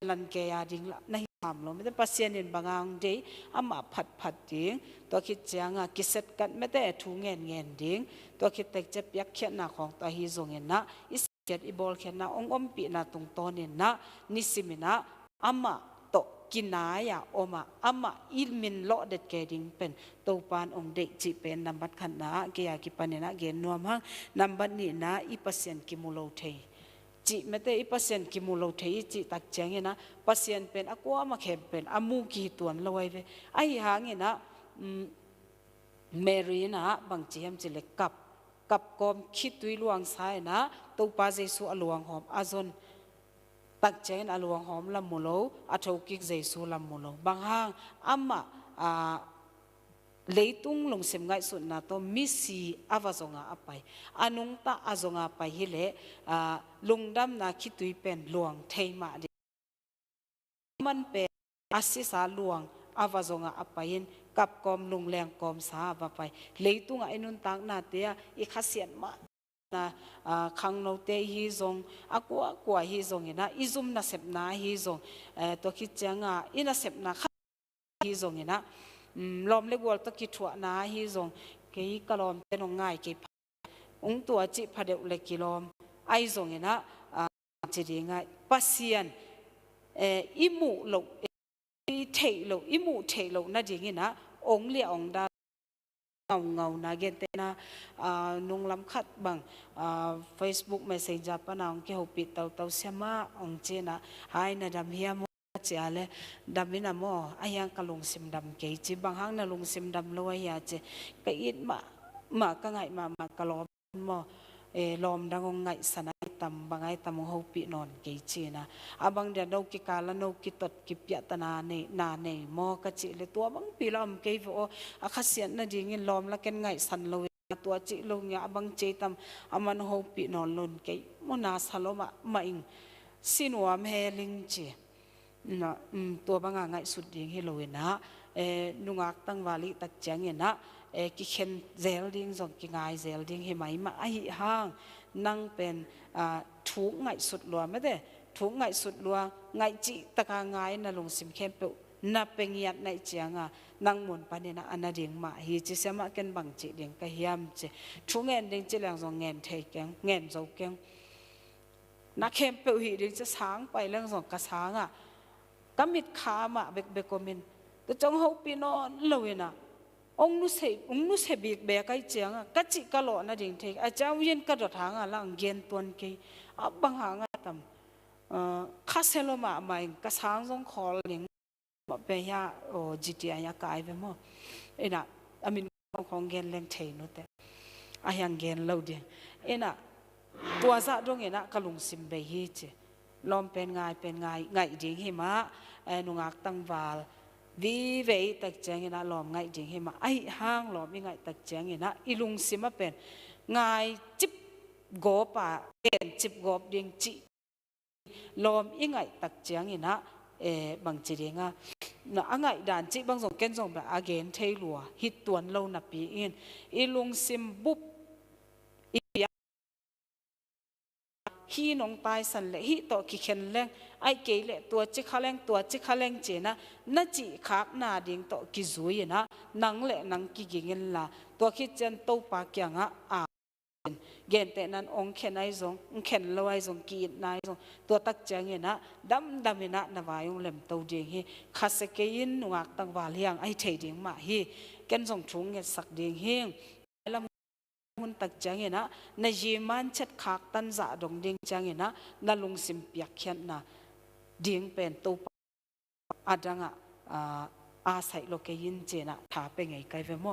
ลันเกยาดิ่งละในทำลงไม่ได้ปัสยานินบางอังเดย์อามาผัดดิ่งตัวคิดจางอ่ะกิเสตกันไม่ได้ถูเงดิ่งตัวคิดแต่จะเปียกเขียนหน้าของตัวฮีซงเงินนะอิสเกตอีบอลเขียนหน้าองอมปีหน้าตรงต้นเงินนะนิสิมินะอามาโตกินนายาอมาอามาอิลมินโลเด็ดเกดิงเป็นตัวปานองเด็กจีเป็นนับบัดขันนะเกียกิปันนะเกนนัวมังนับบัดนี้นะอีปัสยันกิมูโลเทจีไม่ได้อีปัสยันกิมูโลเทจีตักเจงนะปัสยันเป็นอากวามาเข็มเป็นอามูกีตัวนลอยไปไอ้หางนะเมรีนะบางจีมจิเล็กกับกอมคิดตุยลวงซ้ายนะตัวปาเจสุอลวงหอมอาซนตักเจนอลวงหอมลำมุโลอัฐกิกเจสุลำมุโลบางห้างอามาเลยตุงลงเสมไงสุดนะตัวมิสีอาวาจงอาไปอนุงตาอาจงอาไปฮิเลลุงดำนาคิดตุยเป็นลวงเทมาดิมันเป็นอาศิสาลวงอาวาจงอาไปยินกับกอมลุงแรงกอมสาบไปเลยตุงไอ้นุนตังนาเตียอีขัดเสียนมานะขังโนเตฮีซงอากว่าฮีซงนะอิซุมนาเสพนาฮีซงตัวคิดจังอินาเสพนาขัดฮีซงนะลอมเล็กวัวตะกิดถั่วนาฮีซงเกี่ยกลอมเป็นง่ายเกี่ย ตัวจิพเดวเล็กกิโลมไอซงเนะจะดีง่ายปัสเซียนอิมูโลเทโลอิมูเทโลน่าจริงนะองเลี้ยองดาเงานาเกนเตนะนุ่งลำคัดบังFacebook Messenger ปะนางเกี่ยวปิดเตาเสียมาองเจนะหายนะดำเฮียมเจ้าเลยดำมินามออายังกะลงซิมดำเกยจีบางครั้งนะลงซิมดำลอยยาเจไปอิดมาก็ไงมากะลอมอลอมดังงไงสนายตำบางไงตำหัวปีนอนเกยจีนะบางเดียนเรากิกาลนกิตดกิปยตนาเนนาเนมอกะจิเลยตัวบางปีลอมเกยโออาคาเสียนนะดีงินลอมละกันไงสันลอยตัวจิลงยาบางเจตำมันหัวปีนอนลนเกยมนาสลมาอิงสินวามเฮลิงจีนะตัวบางไงสุดยิงให้เราเห็นนะนุงักตั้งวาลิตักเจียงเห็นนะกิเข็นเซลดิ้งส่งกิงไงเซลดิ้งให้ไหมมาไอห้างนั่งเป็นถูกไงสุดลัวไม่ได้ถูกไงสุดลัวไงจิตะกางไงน่ะลงสิมเข้มเปนับเป็นยัดในเจียงนั่งหมุนปานนะอันนั้นดิ้งมาฮีจิเสมากันบังจิดิ้งก็เฮียมจิถูกเงินดิ้งจิแรงส่งเงินเทกงเงินโจกงนักเข้มเปฮีดิ้งจะช้างไปเรื่องส่งกระช้างก็มิดขามาเบกมินแต่จงเขาปีนอนเลยนะองนุเสบิกเบกไอเจียงกัจจิกะโลนะดิ่งเทกอาจารย์เย็นกระโดดหางล่างเย็นตัวนี้บางหางต่ำข้าเซโลมาใหม่กระช้างทรงคอลิงแบบเบียโอจิตยากายไปหมดน่ะอามินของเย็นแรงเทนุแต่อายังเย็นเราเดียน่ะตัวซาดวงน่ะกะลุงซิมเบฮีเจลอมเป็นไงดิ่งหิมะนุงักตั้งวาลวิเวตักเจงนะลอมไงดิ่งหิมะไอห้างลอมยังไงตักเจงนะอีลุงซิมะเป็นไงจิบโกปะเป็นจิบโกบดิ่งจิลอมยังไงตักเจงนะบางจีเรงนะอังไงด่านจิบางส่งเกณฑ์ส่งแบบอาเกนเทลัวฮิตตัวเรานับปีอินอีลุงซิมบุบฮีน้องตายสันเละฮีต่อกิเข็นแรงไอเกยเละตัวจิขาแรงเจนะน่าจิขาบนาดิ่งต่อกิจุยนะนังเละนังกิกิเงินละตัวคิดเจนโตปากยังเกณฑ์แต่นั้นองเข็นไอซงเข็นลอยซงกีดนายซงตัวตักเจงนะดำนะนวายงเล็มโตดิ่งฮีขัดสเกยินนุงักตั้งวาเลียงไอเทดิ่งมาฮีเกณฑ์ส่งถุงเงินสักดิ่งฮีหุ่นตักจังนะนจีมันชัดขากตันจ่าดงดิ่งจังนะนั่นลงสิมเปียกเขียนนะดิ่งเป็นตัวอาดังอาศัยโลกยินเจนะถาเป็นไงไกลเวม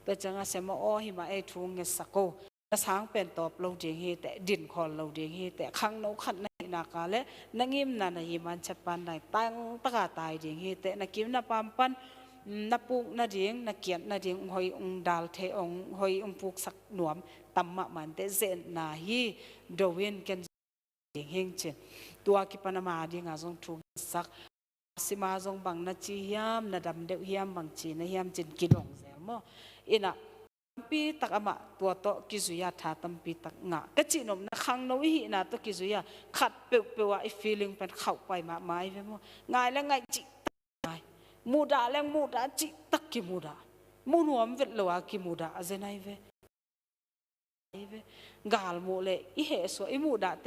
แต่จังอาเสมาอ้อหิมาไอทุ่งเงสักโกช้างเป็นตอบเราดิ่งฮีแต่ดินคอนเราดิ่งฮีแต่ข้างนอกขัดในนากาและนังยิมนันยิมันชัดปันได้ตั้งตะกาตายดิ่งฮีแต่นักกิมนับปันปันนับปุกนัดดิ่งนักเกียรนัดดิ่งหอยองดาลเทองหอยปุกสักหนวมตำมะมันแต่เจนนาฮีโดเวนกันดิ่งเฮงเจนตัวกิปนามาดิ่งอาจงทุ่งสักสิมาจงบังนัดจียามนัดดำเดียวเฮียมบังจีนัดเฮียมเจนกิดงเสียมอินะปีตักอามาตัวโตกิจุยาถาตัมปีตักงะกะจินมนะขังโนวิหินะตัวกิจุยาขัดเปว่าไอ้ feeling เป็นเข้าไปมาไม้เว้ยง่ายแล้วง่ายจิมูดาแล้วมูดาจิตักกิมูดามูนวมเวทเลวกิมูดาอาเจนัยเวกาลโมเลอีเหสวอีมูดาเต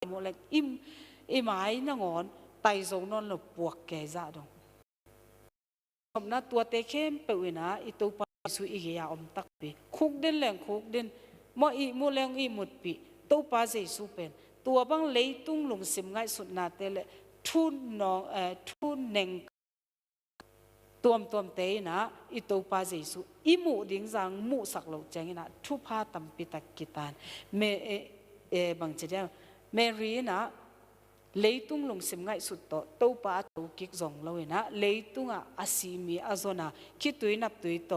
โมเลอีไม้นงอนไตทรงนอนหลบปวกแก่ซาดงผมนะตัวเตเข้มเปวินะอีตัวสุอีกยาอมตักปีคุกเด่นแหลงคุกเด่นมออีมูแรงอีหมดปีตัวปลาเจสุเป็นตัวบางเลยตุ้งลงสิมง่ายสุดนาเตเลทุนน้องทุนเน่งตัวเตนะอีตัวปลาเจสุอีหมูดิ้งจังหมูสักเหล่าจังนะทุพาตัมปิตะกิตานบางทีเดียวเมรีนะเลยตุ้งลงสิมง่ายสุดตัวปลาตัวกิกจงเลยนะเลยตุ้งอาศิมีอาโซนาคิดตุยนับตุยโต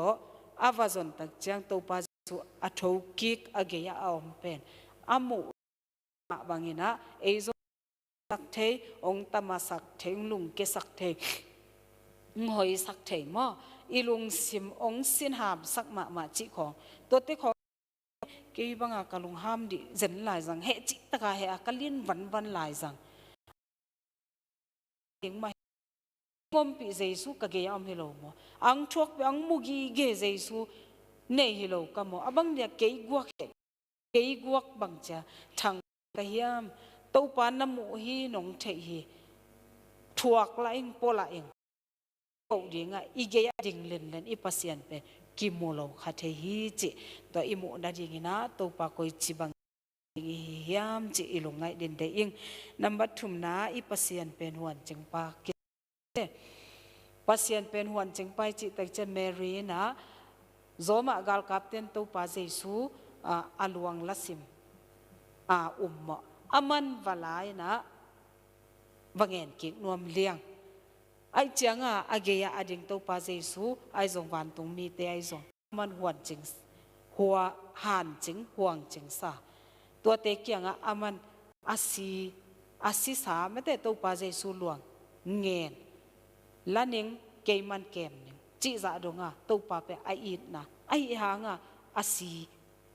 อาวาจนตักจังตัวปลาสุอาทูกิกอเกียอมเป็นอามูบางนะเอโซสักเทองตมาสักเทงลุงเกสักเทหอยสักเทมออีลุงสิมองสินหามสักมาจิของตัวเตของกีบังกะลุงห้ามดิเจนหลายจังเฮจิตะกาเฮกะลินวันหลายจังยังไม่งมปีเจสุกะเกียอมเฮโลมอังทวกอังมุกีเกเจสุเนเฮโลกะมอบังเดียเกยกวก cái guốc bằng cha thằng cái hiam tàu pa nam mu hi nong thei hi thuak la ing pola ing cậu dinga ige ding len len ipasian pe kimolo khathe hi chi to imu na dingina tàu pa koi chi bang hiam chi ilungai den de ing number thum na ipasian pen huan chengpa ke pasien pen huan chengpai chi tak che Mary na zoma gal kapten tàu pa Jesu aluang lasim umma aman valai na vangen ki nuam liang ai changa ageya ading tàu pa Jesu ai zong van tung mi te ai zong man huan ching hua han ching huang ching sa tua te kyanga aman asi sa mete tàu pa Jesu luang ngen laning keiman kem ning chi za donga tàu pa pe ai it na ai hanga asi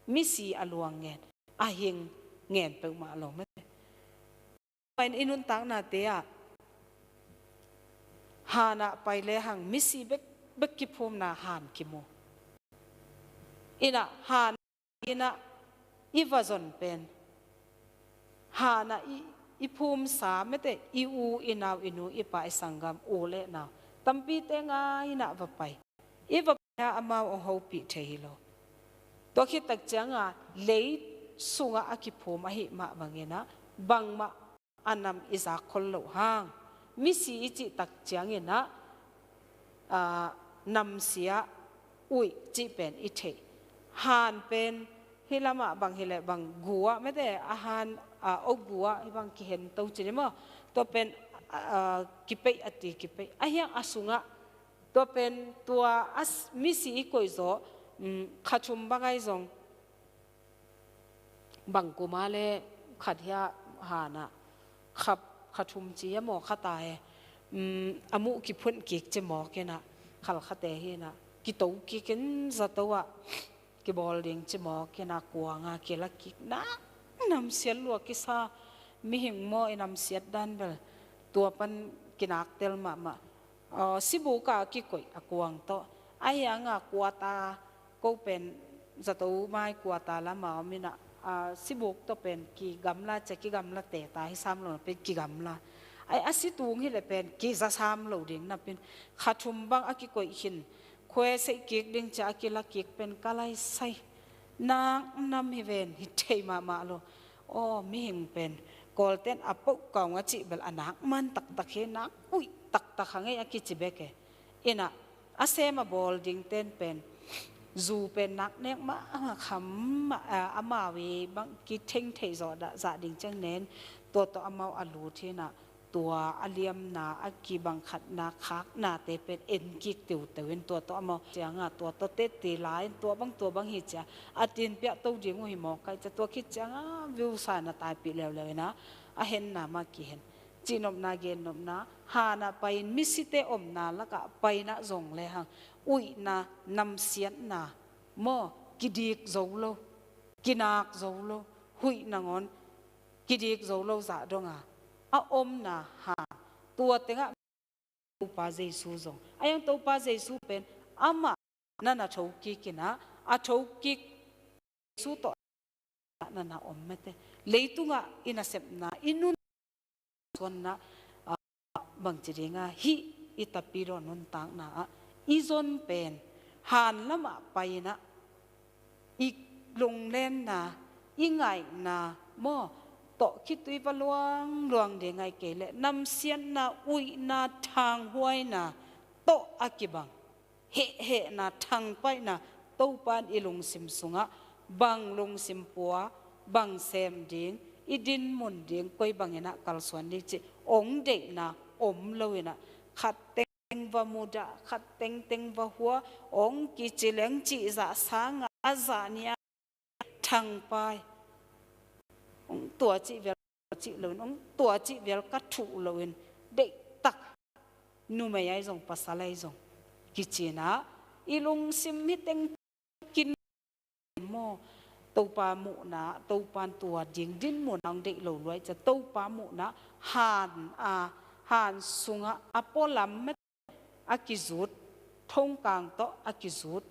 misi aluang ngen ahing ngen pe ma lo mete pain inun tang na te a hana paile hang misi bek ki phum na han ki mo ina han ina ivazon pen hana i phum sa mete i u inaw inu ipa sangam ole na tampi te nga ina va pai i va na ama ong ho pi thehilo to khi tak changa lei sunga aki phum a hi ma bangena bangma anam iza khollo hang misi ichi tak changena nam sia ui chi pen i the han pen hilama bang hile bang guwa mete ahan ogua ibang kihen tau chinemo to pen kipei ati kipei ahyang asunga to pen tua as misi ikoizo khachum bangai zong bangkumale khathia hana khap khathum chi mo khata he amu ki phun ki che mo ke na khal khate he na ki to ki ken za towa ki bol ding che mo ke na kuanga ke la ki na nam sial lo ki sa mi hing mo inam siat dan bel tua pan kinak tel ma sibu ka ki koi akuang to ayanga kuata ko pen za to mai kuata la ma mina sibuk to pen ki gamla che ki gamla te ta hi sam lo pe ki gamla ai asitung hi le pen ki za sam lo ding na pin khathum bang aki koi hin khwe se ki ding cha ki la ki pen kalai sai nang nam hi ven hi thei ma lo o mi hing pen golten apo kaunga chi bel anak man tak tak he nak ui tak hangai aki chi beke ina asema bol ding ten pen zu pen nak nek ma kham amawi bang ki theng thei zo da za ding chang nen to amau alu thina tua aliam na aki bang khat na khak na te pen en ki tiu tewin to amau changa to te ti lai to bang hi cha atin pya to ding hi mo kai cha to ki changa view sa na tai pi le na a hen na ma ki hen chinom na gen nom na ha na pain misite om na laka paina zong le hang ui na nam sian na mo kidik zolo kinak zolo hui nangon kidik zolo za donga a om na ha tua tenga tu pa Jesu zong ayang tu pa Jesu pen ama nana thoki kina a thoki su to nana om mete leitunga inasep na inun sonna bang chiringa hi itapiro non tang na izon pen han lama paina i lung len na ingai na mo to khitui luang de ngai kele nam sian na ui na thang huai na to akibang he na thang pai na to pan ilung sim sunga bang lung sim puwa bang sem ding idin mun ding koi bangena kalswan ni chi ong de na om loina khat teng va muda khat teng va hua ong ki chileng chi za sang azania thang pai ong tua chi vel chi lon ong tua chi vel ka thu loin de tak nu mai ai jong pasalai jong ki china ilung sim mi teng kin mo tàu pa mu na tàu pan tua ding din mu nang de lo loi cha tàu pa mu na han sunga apolam met akizut thong kang to akizut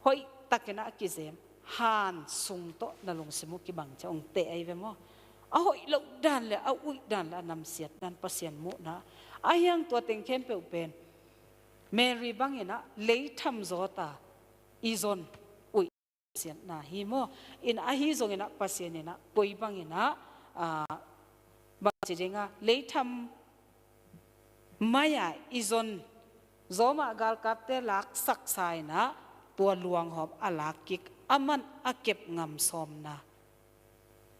hoi takena akizem han sung to na long simu ki bang cha ong te ai ve mo a hoi lo dan le a ui dan la nam siat dan pasien mu na a yang to teng khem pe pen Mary bangina lei tham zota izon ui sian na hi mo in a hi zong ina pasien ina koi bangina ba chiringa lei tham maya izon zoma gal kapte lak sak sai na tua luang hop alakik aman akep ngam som na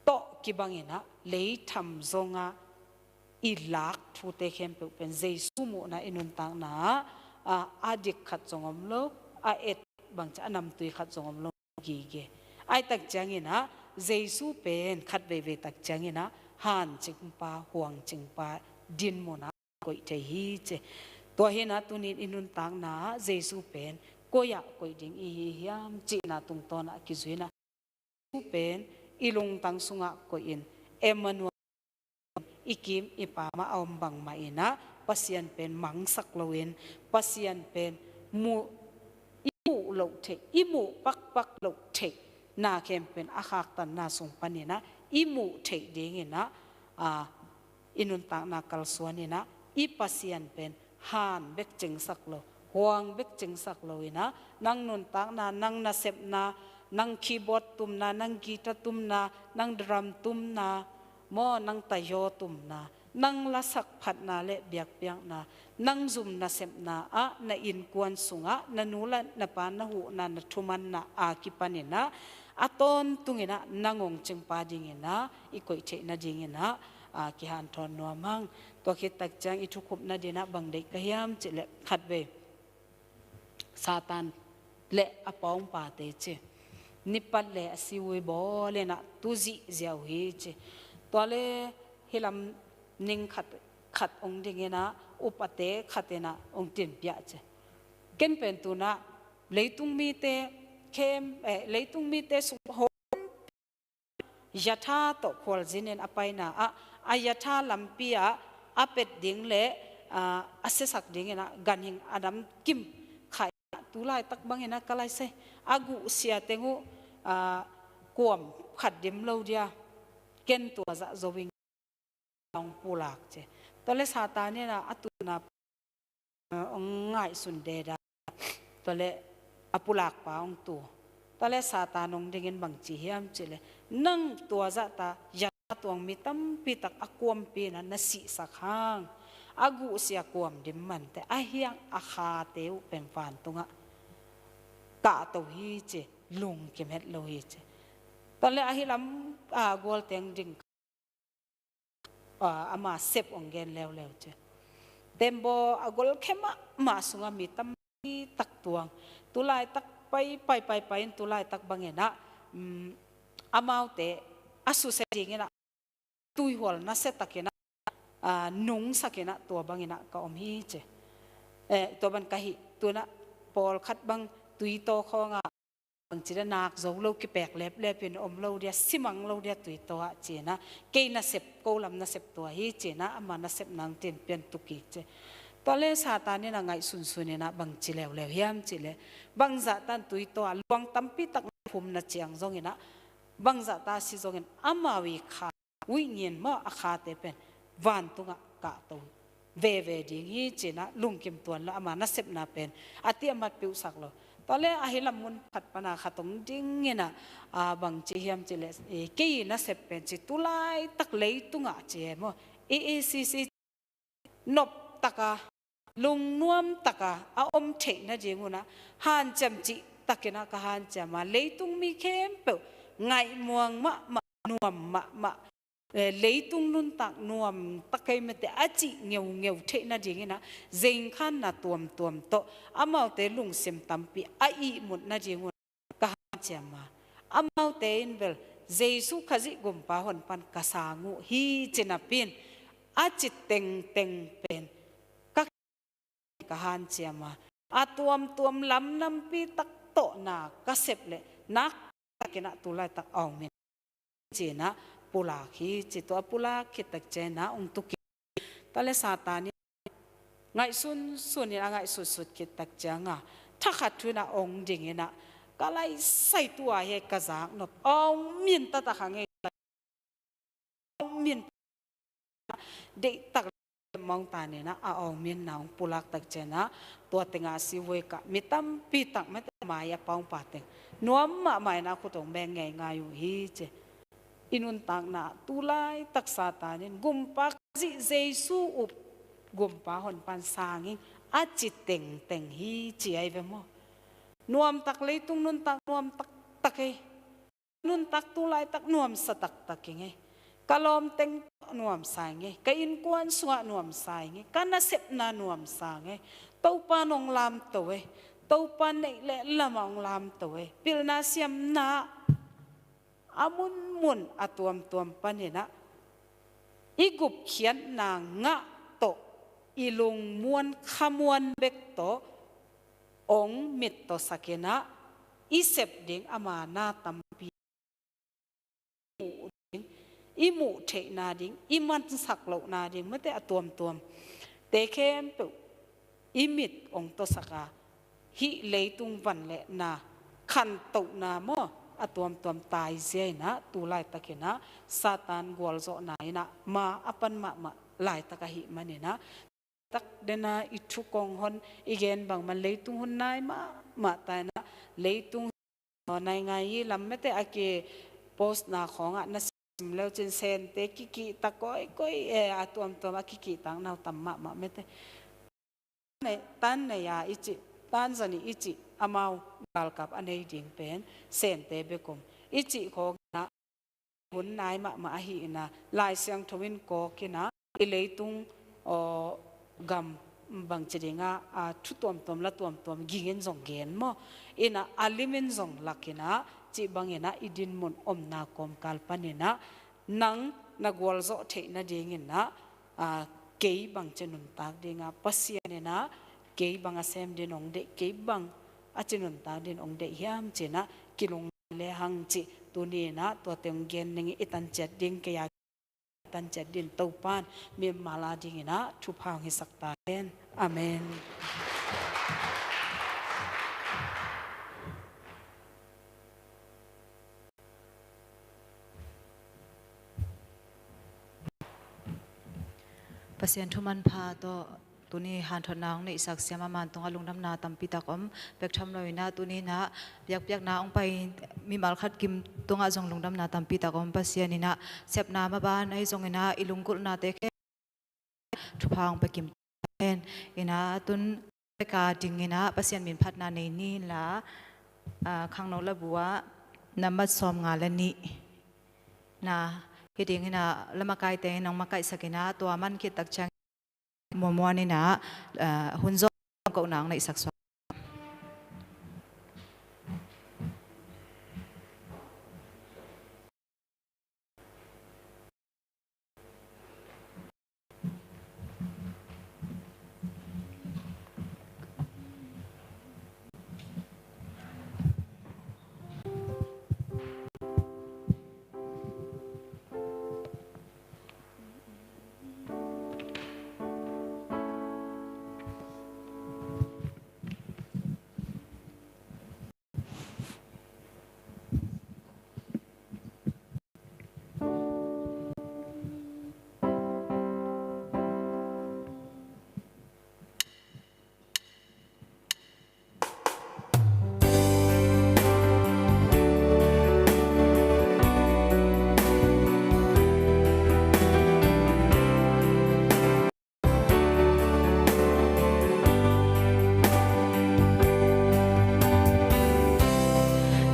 to kibangina lei tham zonga ilak thu te khem pe pen jesu mu na inun tang na adik khat zongom lo a et bang cha nam tui khat zongom lo gi ge ai tak changina jesu pen khat ve ve tak changina han chingpa huang chingpa din mo na koi te hi che to hena tunin inun tang na jesu pen koya koi ding i hiam chi na tung ton a ki zuina su pen ilung tang sunga ko in Emmanuel ikim ipama aum bang ma ina pasian pen mangsak loin pasian pen mu imu lo the imu pak pak lo the na kem pen akhak tan na sung panina imu the ding ina inun tang na kal suanina i pasian pen han bek ching sak lo huang bek ching sak lo ina nang nun tang na nang na sep na nang keyboard tum na nang guitar tum na nang drum tum na mo nang tayo tum na nang lasak phat na le biak piang na nang zum na sep na na in kwan sunga na nula na pa na hu na na thuman na kipanina aton tungina nangong chingpa dingina ikoi che na dingina ki han thon no mang to khit tak chang ithu khup na dina bang dei kahiam chile khatbe satan le apong pa te che nipat le asiwi bo le na tuzi ziaw hi che to le hilam ning khat ong dingena upate khatena ong tin pya che ken pen tu na leitung mi te kem leitung mi te su ho yatha to khol jinen apaina ayatha lampia apet ding le asesak dingena ganhing adam kim khai tulai tak bangena kalai se agu sia tengu kuam khat dim lo dia ken tu za zowing ong pulak che tole satane na atuna ngai sun de da tole apulak pa ong tu tole satanong dingin bang chi hiam chile nang tua za ta ya tuang mi tam pi tak akwam pi na nasi sakhang agu sia kwam dim man te ahiang akha teu pen fan tunga ka to hi che lung kem het lo hi che tole ahilam gol teng ding ama sep ongen lew lew che tembo agol khema ma sunga mi tam tak tuang tulai tak pai tulai tak bangena amaute asu se dingena tui hol na se takena nung sakena to bangena ka om hi che to ban ka hi tuna pol khat bang tui to khonga bang chira nak zo lo ki pek lep lepin om lo dia simang lo dia tui to a chena ke na sep ko lam na sep to hi chena ama na sep nang ten pen tuki che tole satani na ngai sun sunena bang chilew lew hiam chile bang za tan tui to luang tampi tak phum na chiang zongina bang za ta si zongin amawi kha wi ngien ma akha te pen van tunga ka to ve ding hi chena lungkim tuan la ama na sep na pen ati amat piu sak lo tole ahilam mun phat pana khatong dingena bang chi hiam chile ke na sep pen chi tulai tak lei tunga che mo EACC nop taka lung nuam taka om the na jenguna han cham chi takena ka han chama leitung mi khem pe ngai muang ma nuam ma leitung nun tak nuam takai mete achi ngeu the na jengina zein khan na tuam to amau te lung sim tampi ai mut na jengun ka han chama amau te inbel jesu khaji gumpa hon pan kasangu hi chinapin achi teng pen kahan chiama atuam lam nam pi tak to na kasep le nak takena tulai tak aw men chena pula khi chi to pula khi tak chena ong tu ki tale satani ngai sun ni ngai su ki tak changa thakha thuna ong dingena ก็ไล่ใส่ตัวเฮกะจากนบเอามีนตะตะขังเอมีนเด็กตักมองตาเนี่ยนะเอามีนน้องปุลักตักเจนะตัวเต็งอาศิเวกะมีตั้มปีตักไม่ได้หมายปองปาเต็งนัวมาหมายนะคุณต้องแบ่งไงงาอยู่ฮีเจอินุนตักนะตุไลตักสาตาเนี่ยกุมปากจิเจสูอุบกุมปาหอนปันสางอิงอาจิตเต็งฮีเจียเวมอนวมตักเลยตุงนุนตักนวมตักเฮนุนตักตุไลตักนวมสตักเฮกะลอมเต็งนวมสายไงกะอินกวนสวะนวมสายไงกันน่ะเสพนานวมสายไงเต้าปานองลามตัวเต้าปานในเละละมองลามตัวปิลนาเสียมนาอามุนอะตัวมปันเนี่ยนะอีกุบเขียนนางงะโตอีลุงมวนขมวนเบกโตองมิตโตสักนะอีเสพเด้งอามานาตัมปีอีหมูเทนาดิงอีมันสักโลนาดิงไม่ได้ตัวมเตเข้มตุอีมิดองตสกาฮิเลยตุงวันเลนาขันตุนาโมตัวมตายเสียนะตูไลตะเกนะซาตานกวลโซนายนะมาอปันมาไลตะกะหิมันเนี่ยนะตักเดนะอิทุกองหอนอีเกนบางมันเลยตุงหนนายมาตายนะเลยตุงนายไงลำไม่ได้อาเกโพสนาของอ่ะนะแล้วจนเซนเตกิตะก้อยตัวมากิตังนาวตัมมาไม่ได้ในตันในยาอิจิตันสันอิจิอามาวกาลกับอันนี้ดิ่งเป็นเซนเตเบกมอิจิของนะหุ่นนายมาหินะลายเสียงทวินโกกินะอิเลยตุงกำบางจะได้งาทุตัวมละตัวมกิเงินส่งเงินมั้งอินะอาลิมินส่งลักกินะจีบางเงินะอิดินมุนนาคมกาลปันนะนังนักวอลโซเทนะเดงินนะเกี่ยบางจะนุนตากเดงาปัสยาเนี่ยนะเกี่ยบางอาเซมเดนองเดเกี่ยบางอาจนุนตากเดนองเดยามเจนะกิลงเลหังจิตัวนี้นะตัวเต็งเงินนึงอิตันจัดดิงเกียตันจัดดินเต้าปานมีมาลาดิงนะทุพางให้สักตาเล่นอาเมนปัสยันทุมันพาตัวนี้หันทนางในสักเสียมามันตรงอารมณ์น้ำนาตัมปิตากอมเบกทำเลยนะตัวนี้นะเปียกนาองไปมีมาลคัดกิมตรงอาจงลงน้ำนาตัมปิตากอมปัสยันนี่นะเสพนามาบ้านไอ้จงนะอิลุงกุลนาเตะทุพางไปกิมเอ็นอินะตุนไปกาดิงอินะปัสยันมินพัดนาในนี่ละข้างโน้นละบัวนำมาซ้อมงานละนี่นะคิดเองนะละมาไกลแต่น้องมาไกลสักนะตัวมันคิดตักจังมัวนี่นะหุ่นโจก็นางในสักส่วน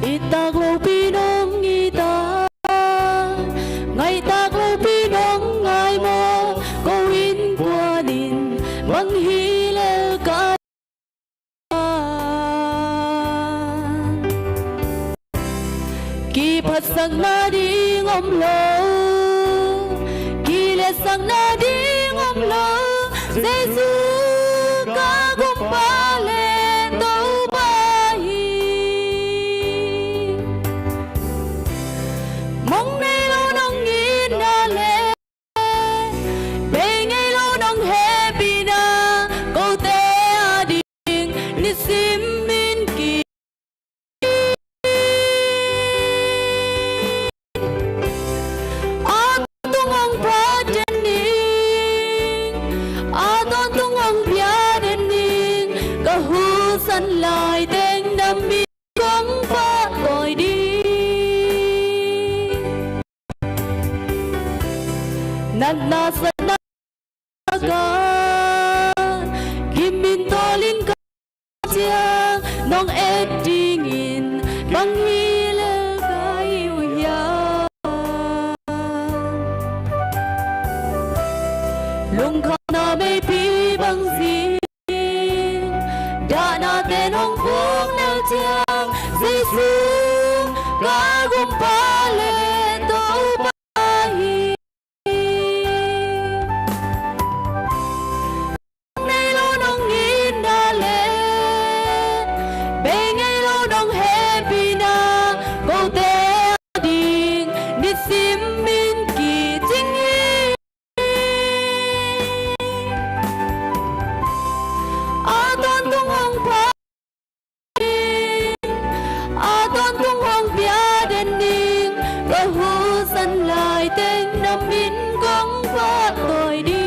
Itag lo pinong ita ngay tag lo pinong ngay mo gawin buwanin manghilal ka kipasang nading omlo kilesang nading omlo Jesus kagumpalen daw mong nilo nang inale bengay lo nang happy na ko te ading lisim min ki nát na sân na ca kim min to linh ca chiang nong et ding in bang hi le ka yêu ya lung kha na me pi bang si đã na tên hong phúc nêu chiang Giêsu ca gum pa le to pa hi nay lo nong in na le be ngay lo nong happy na go te ding ni sim min ki ting hi a ton tung hong pa a ton tung hong bia den ding go hu san lai tên nam min gong pa tôi đi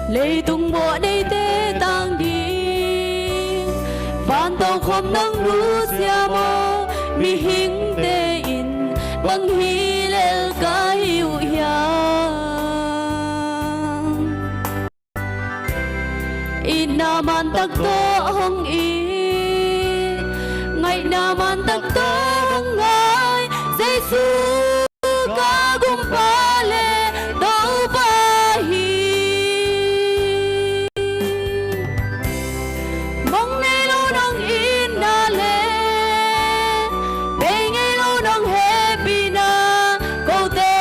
lê tung bộ đây tê tang đi phan tàu khom nang nu sia mo mi hing tê in bang hi lel ka hiu ya in na man tak to hong i ngày na man tak to hong ngai Giêsu ca gum pa le do pa hi mong nay lo nong in na le be ngay lo nong happy na ko te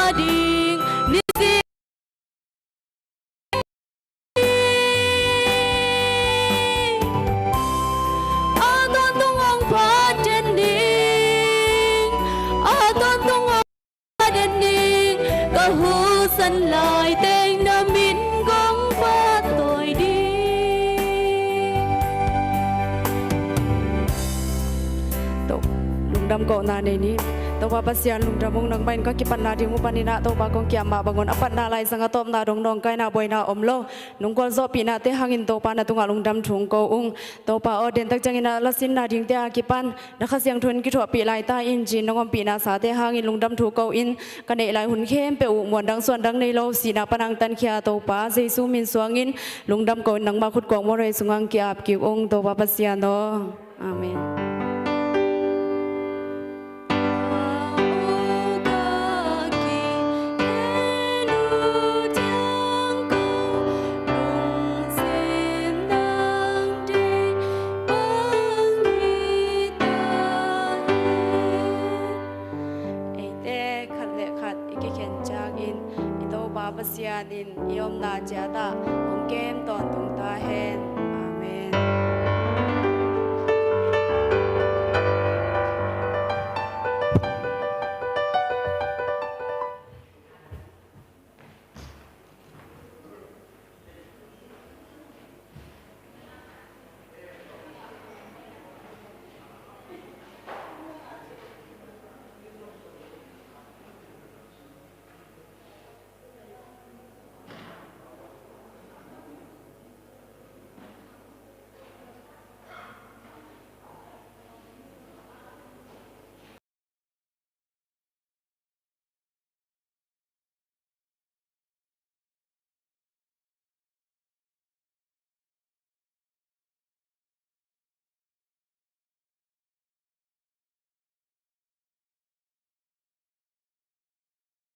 ading ni si a ton tung hong pa den ding a ton tung hong pa den ding ka hu san lai tên na min gong pa tôi đi to lung dam ko na ne ni to pa pasian lung dam nang bain ka ki pan na ding upan ni na to pa kong kiam ma bangon apat na lai sanga top na dong dong kai na boy na om lo nung kol zo pi na te hangin to pa na tunga lung dam thung ko ung to pa o den tak changina la sin na ding te a ki pan na kha siang thun ki tho pi lai ta in jin nongom pi na sa te hangin lung dam thu ko in ka nei lai hun khem pe u mon dang suan dang nei lo si na panang tan khia to pa Jesu min suangin lung dam ko nang ma khut ko mo re sungang ki ap ki ong to pa pasian no amen. Pasian in iom na jata ong kem ton tung ta hen